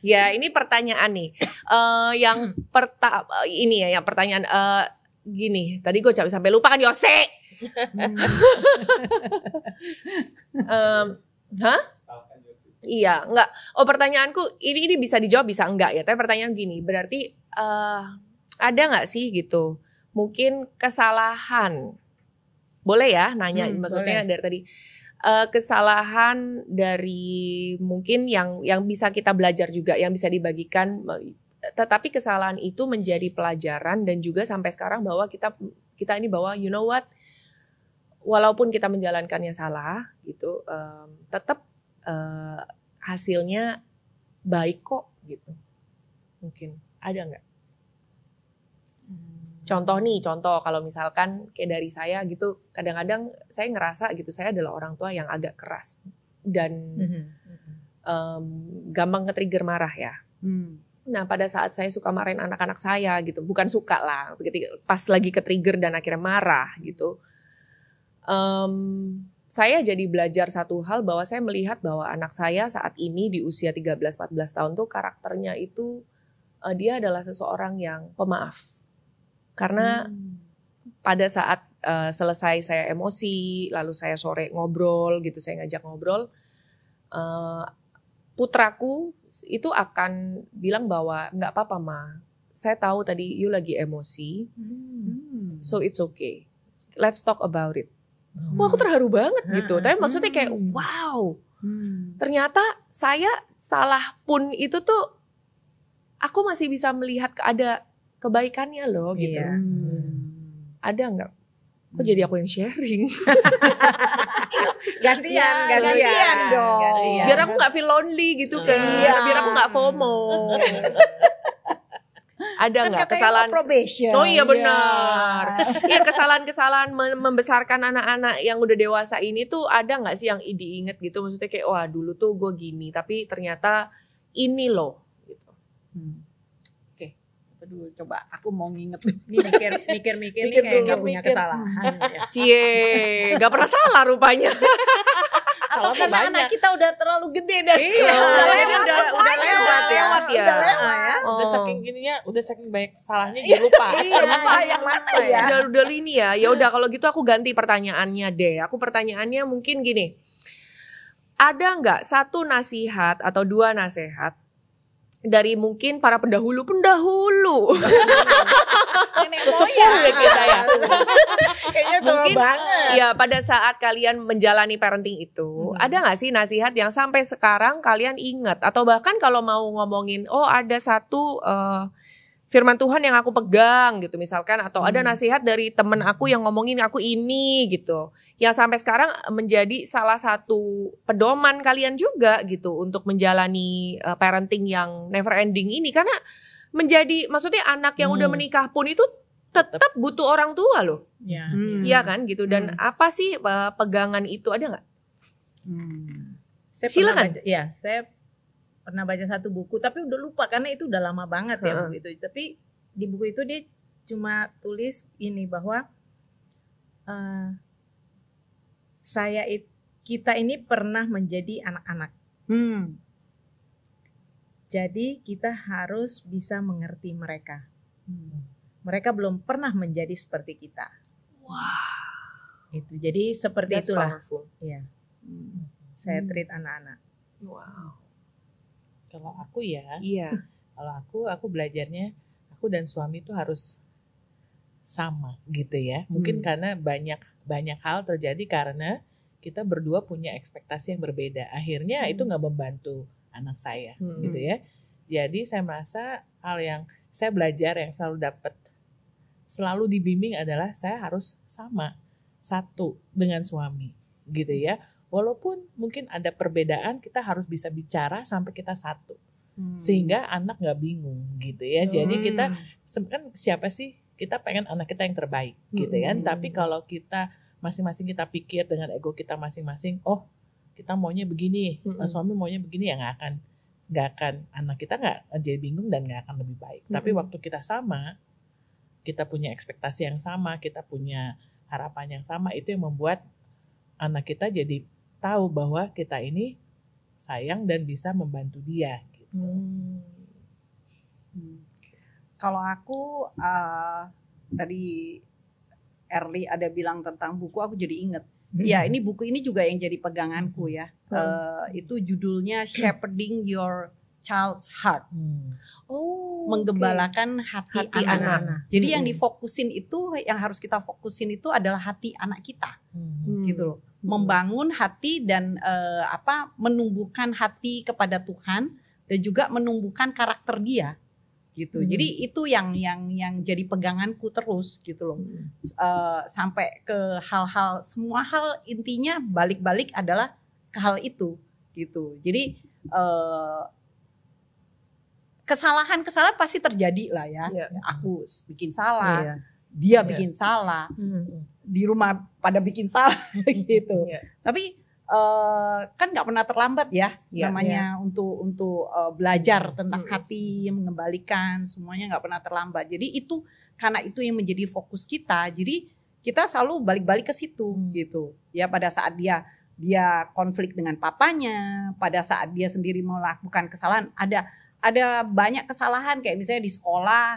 Ya, ini pertanyaan nih. Yang ini ya, yang pertanyaan gini. Tadi gue sampai lupa kan, Yose. Hah? Iya, enggak. Oh, pertanyaanku ini bisa dijawab bisa enggak ya. Tapi pertanyaan gini, berarti ada enggak sih gitu? Mungkin kesalahan. Boleh ya nanya, maksudnya boleh. dari tadi kesalahan dari mungkin yang bisa kita belajar juga, yang bisa dibagikan. Tetapi kesalahan itu menjadi pelajaran dan juga sampai sekarang bahwa kita ini bahwa you know what? Walaupun kita menjalankannya salah gitu, tetap hasilnya baik kok gitu. Mungkin ada nggak? Contoh kalau misalkan kayak dari saya gitu, kadang-kadang saya ngerasa gitu saya adalah orang tua yang agak keras dan gampang ke-trigger marah ya. Nah, pada saat saya suka marahin anak-anak saya gitu, bukan suka lah, pas lagi ke-trigger dan akhirnya marah gitu. Saya jadi belajar satu hal bahwa saya melihat bahwa anak saya saat ini di usia 13-14 tahun tuh karakternya itu dia adalah seseorang yang pemaaf. Karena pada saat selesai saya emosi, lalu saya sore ngobrol gitu, saya ngajak ngobrol, putraku itu akan bilang bahwa nggak apa-apa ma, saya tahu tadi you lagi emosi, so it's okay, let's talk about it. Wah, aku terharu banget gitu. Tapi maksudnya kayak wow, ternyata saya salah pun itu tuh aku masih bisa melihat ada kebaikannya loh gitu. Iya. Ada nggak? Kok jadi aku yang sharing? Gantian dong. Gantian. Biar aku nggak feel lonely gitu kan. Biar aku nggak FOMO. Ada nggak kesalahan? Probation. Oh iya benar. Iya kesalahan-kesalahan membesarkan anak-anak yang udah dewasa ini tuh ada nggak sih yang diinget gitu? Maksudnya kayak wah dulu tuh gue gini, tapi ternyata ini loh. Gitu. Aduh, coba aku mau nginget. Mikir nih kayak nggak punya kesalahan. Cie, nggak pernah salah rupanya. Atau karena anak kita udah terlalu gede dan udah lewat ya. Udah saking ininya, udah saking banyak salahnya jadi lupa. yang mana ya? Udah ini ya. Ya udah kalau gitu aku ganti pertanyaannya deh. Aku pertanyaannya mungkin gini. Ada nggak satu nasihat atau dua nasihat dari mungkin para pendahulu Sesepuh ya kita ya. Kayaknya tua mungkin banget. ya pada saat kalian menjalani parenting itu ada nggak sih nasihat yang sampai sekarang kalian ingat atau bahkan kalau mau ngomongin oh ada satu firman Tuhan yang aku pegang gitu misalkan atau ada nasihat dari temen aku yang ngomongin aku ini gitu yang sampai sekarang menjadi salah satu pedoman kalian juga gitu untuk menjalani parenting yang never ending ini karena menjadi maksudnya anak yang udah menikah pun itu tetap butuh orang tua loh. Iya kan gitu dan apa sih pegangan itu ada nggak? Silakan. Saya pernah baca satu buku tapi udah lupa karena itu udah lama banget ya buku itu. Tapi di buku itu dia cuma tulis ini bahwa kita ini pernah menjadi anak-anak. Jadi kita harus bisa mengerti mereka. Mereka belum pernah menjadi seperti kita. Wah. Itu. Jadi seperti That's itulah. Powerful. Iya. Saya treat anak-anak. Wow. Kalau aku ya, Iya. kalau aku belajarnya aku dan suami itu harus sama gitu ya. Mungkin karena banyak hal terjadi karena kita berdua punya ekspektasi yang berbeda. Akhirnya itu nggak membantu anak saya gitu ya. Jadi saya merasa hal yang saya belajar yang selalu dibimbing adalah saya harus sama satu dengan suami gitu ya. Walaupun mungkin ada perbedaan, kita harus bisa bicara sampai kita satu. Sehingga anak gak bingung gitu ya. Jadi kita, kan siapa sih, kita pengen anak kita yang terbaik gitu kan. Tapi kalau kita masing-masing kita pikir dengan ego kita masing-masing, oh kita maunya begini, suami maunya begini, ya gak akan anak kita gak jadi bingung dan gak akan lebih baik. Tapi waktu kita sama, kita punya ekspektasi yang sama, kita punya harapan yang sama, itu yang membuat anak kita jadi tahu bahwa kita ini sayang dan bisa membantu dia gitu. Kalau aku tadi Erli ada bilang tentang buku, aku jadi inget. Ya, ini buku ini juga yang jadi peganganku ya. Itu judulnya Shepherding Your Child's Heart. Menggembalakan hati anak. Jadi yang difokusin itu, yang harus kita fokusin itu adalah hati anak kita. Gitu loh. Membangun hati dan menumbuhkan hati kepada Tuhan dan juga menumbuhkan karakter dia. Gitu. Jadi itu yang jadi peganganku terus gitu loh. Sampai ke hal-hal, semua hal intinya balik-balik adalah ke hal itu gitu. Jadi kesalahan pasti terjadi lah ya. Aku bikin salah, dia bikin salah, di rumah pada bikin salah gitu. Tapi kan nggak pernah terlambat ya, namanya untuk belajar tentang hati, mengembalikan, semuanya nggak pernah terlambat. Jadi itu karena itu yang menjadi fokus kita. Jadi kita selalu balik-balik ke situ gitu. Ya pada saat dia konflik dengan papanya, pada saat dia sendiri melakukan kesalahan, ada banyak kesalahan kayak misalnya di sekolah,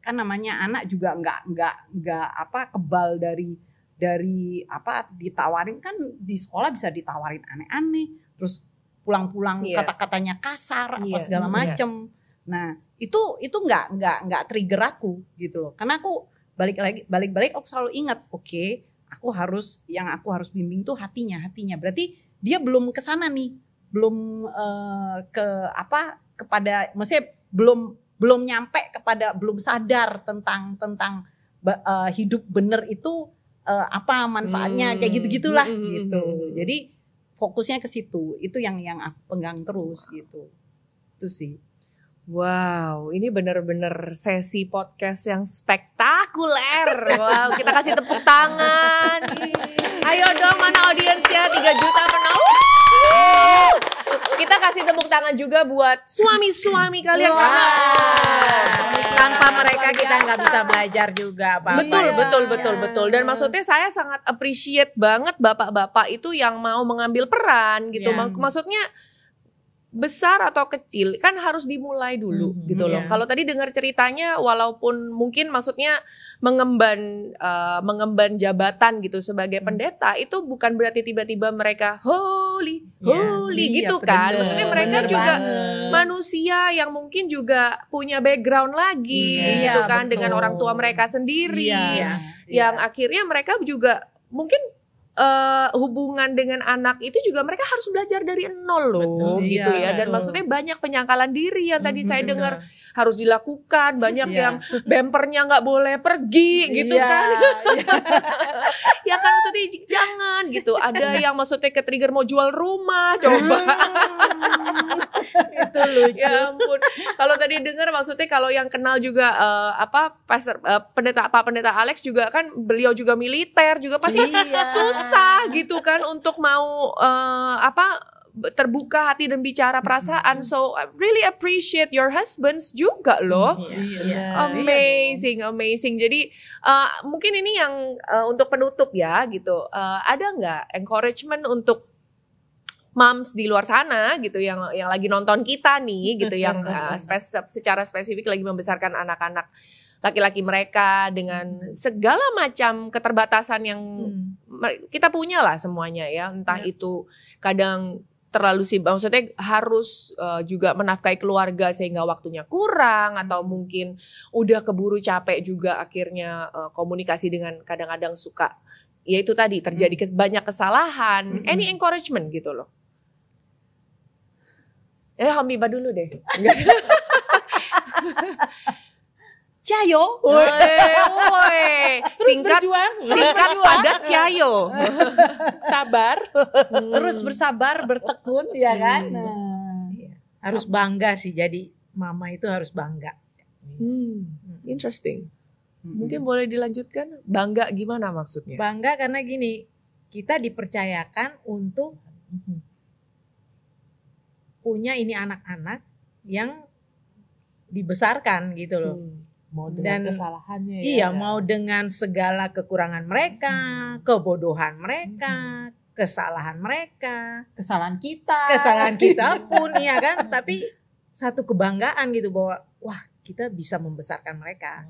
kan namanya anak juga nggak kebal dari ditawarin, kan di sekolah bisa ditawarin aneh-aneh, terus pulang-pulang kata-katanya kasar segala macem. Nah itu nggak trigger aku gitu loh, karena aku balik-balik aku selalu ingat, oke, aku harus bimbing tuh hatinya. Berarti dia belum kesana nih, belum kepada, maksudnya belum nyampe kepada, belum sadar tentang hidup bener itu apa manfaatnya, kayak gitu-gitulah gitu. Jadi fokusnya ke situ. Itu yang aku pegang terus gitu. Itu sih. Wow, ini benar-benar sesi podcast yang spektakuler. Wow, kita kasih tepuk tangan. Ayo dong, mana audiensnya? 3 juta penonton. Kita kasih tepuk tangan juga buat suami-suami kalian. Tanpa mereka kita nggak bisa belajar juga, Pak. Betul. Dan maksudnya saya sangat appreciate banget bapak-bapak itu yang mau mengambil peran gitu. Maksudnya besar atau kecil kan harus dimulai dulu gitu loh. Kalau tadi dengar ceritanya, walaupun mungkin maksudnya mengemban jabatan gitu sebagai pendeta, itu bukan berarti tiba-tiba mereka holy gitu kan. Maksudnya mereka juga manusia yang mungkin juga punya background lagi gitu kan, dengan orang tua mereka sendiri, yang akhirnya mereka juga mungkin hubungan dengan anak itu juga mereka harus belajar dari nol loh. Gitu ya. Dan maksudnya banyak penyangkalan diri yang tadi saya dengar harus dilakukan, banyak yang bempernya nggak boleh pergi gitu kan. Ya kan, maksudnya jangan gitu. Ada yang maksudnya ke trigger mau jual rumah, coba. Itu lucu. Ya ampun. Kalau tadi dengar maksudnya kalau yang kenal juga Pendeta Alex juga kan, beliau juga militer juga pasti susah gitu kan untuk mau terbuka hati dan bicara perasaan. So I really appreciate your husbands juga loh. Amazing. Jadi mungkin ini yang untuk penutup ya gitu. Ada nggak encouragement untuk moms di luar sana gitu yang lagi nonton kita nih gitu, yang secara spesifik lagi membesarkan anak-anak laki-laki mereka dengan segala macam keterbatasan yang kita punya lah semuanya ya, entah itu kadang terlalu sibuk, maksudnya harus juga menafkahi keluarga sehingga waktunya kurang, atau mungkin udah keburu capek juga akhirnya komunikasi dengan kadang-kadang suka ya itu tadi terjadi banyak kesalahan. Any encouragement gitu loh. Hamibah dulu deh. Cayo, singkat padat Cayo. Sabar, terus bersabar, bertekun, ya kan. Harus bangga sih, jadi mama itu harus bangga. Interesting. Mungkin boleh dilanjutkan, bangga gimana maksudnya? Bangga karena gini, kita dipercayakan untuk punya ini anak-anak yang dibesarkan gitu loh. Mau dengan kesalahannya ya. Iya, mau dengan segala kekurangan mereka, kebodohan mereka, kesalahan mereka, kesalahan kita pun ya kan, tapi satu kebanggaan gitu bahwa wah kita bisa membesarkan mereka.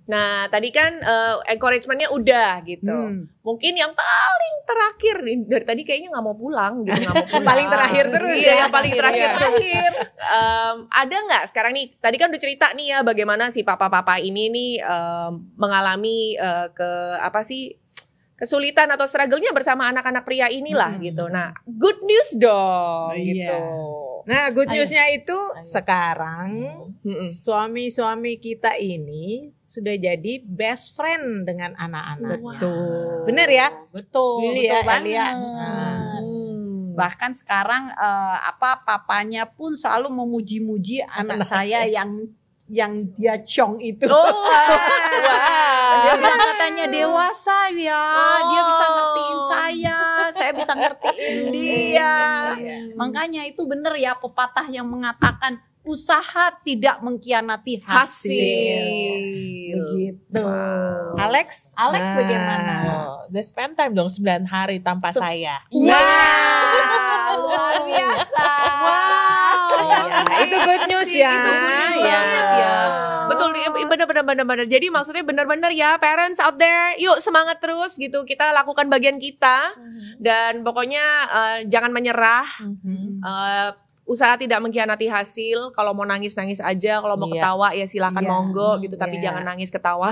Nah, tadi kan encouragement-nya udah gitu. Mungkin yang paling terakhir nih, dari tadi kayaknya nggak mau pulang gitu, nggak mau pulang. Paling terakhir terus Iya, ya. yang paling terakhir terus. Ada nggak sekarang nih, tadi kan udah cerita nih ya bagaimana si papa-papa ini nih mengalami kesulitan atau struggle-nya bersama anak-anak pria inilah gitu. Nah, good news dong gitu. Nah, good news-nya itu sekarang suami-suami kita ini sudah jadi best friend dengan anak-anaknya. Betul. Bener ya? Betul banget. Elia. Bahkan sekarang papanya pun selalu memuji-muji anak saya yang dia cong itu. Dia bilang katanya dewasa ya, dia bisa ngertiin saya bisa ngertiin dia. Makanya itu bener ya pepatah yang mengatakan usaha tidak mengkhianati hasil. Begitu. Alex bagaimana? Udah spend time dong 9 hari tanpa saya. Luar biasa. Itu good news ya. Itu good news banget ya. Betul, benar. Jadi maksudnya benar-benar ya parents out there, yuk semangat terus gitu. Kita lakukan bagian kita dan pokoknya jangan menyerah. Usaha tidak mengkhianati hasil. Kalau mau nangis aja, kalau mau ketawa ya silakan monggo gitu, tapi jangan nangis ketawa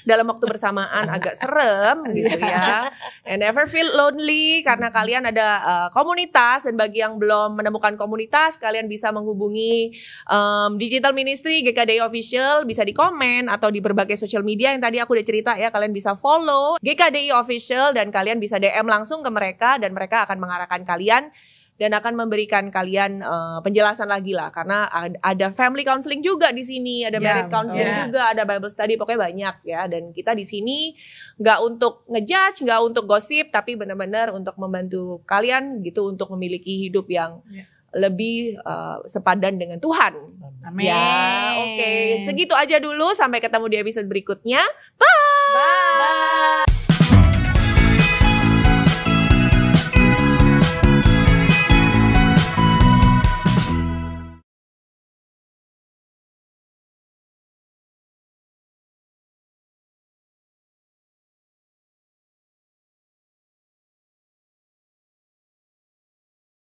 dalam waktu bersamaan agak serem gitu ya. And never feel lonely karena kalian ada komunitas, dan bagi yang belum menemukan komunitas kalian bisa menghubungi Digital Ministry GKDI Official, bisa di komen atau di berbagai social media yang tadi aku udah cerita ya. Kalian bisa follow GKDI Official dan kalian bisa DM langsung ke mereka dan mereka akan mengarahkan kalian dan akan memberikan kalian penjelasan lagi lah, karena ada family counseling juga di sini, ada marriage counseling juga, ada Bible study, pokoknya banyak ya. Dan kita di sini nggak untuk ngejudge, nggak untuk gosip, tapi benar-benar untuk membantu kalian gitu untuk memiliki hidup yang lebih sepadan dengan Tuhan. Amin. Ya, oke. Segitu aja dulu, sampai ketemu di episode berikutnya. Bye. Bye.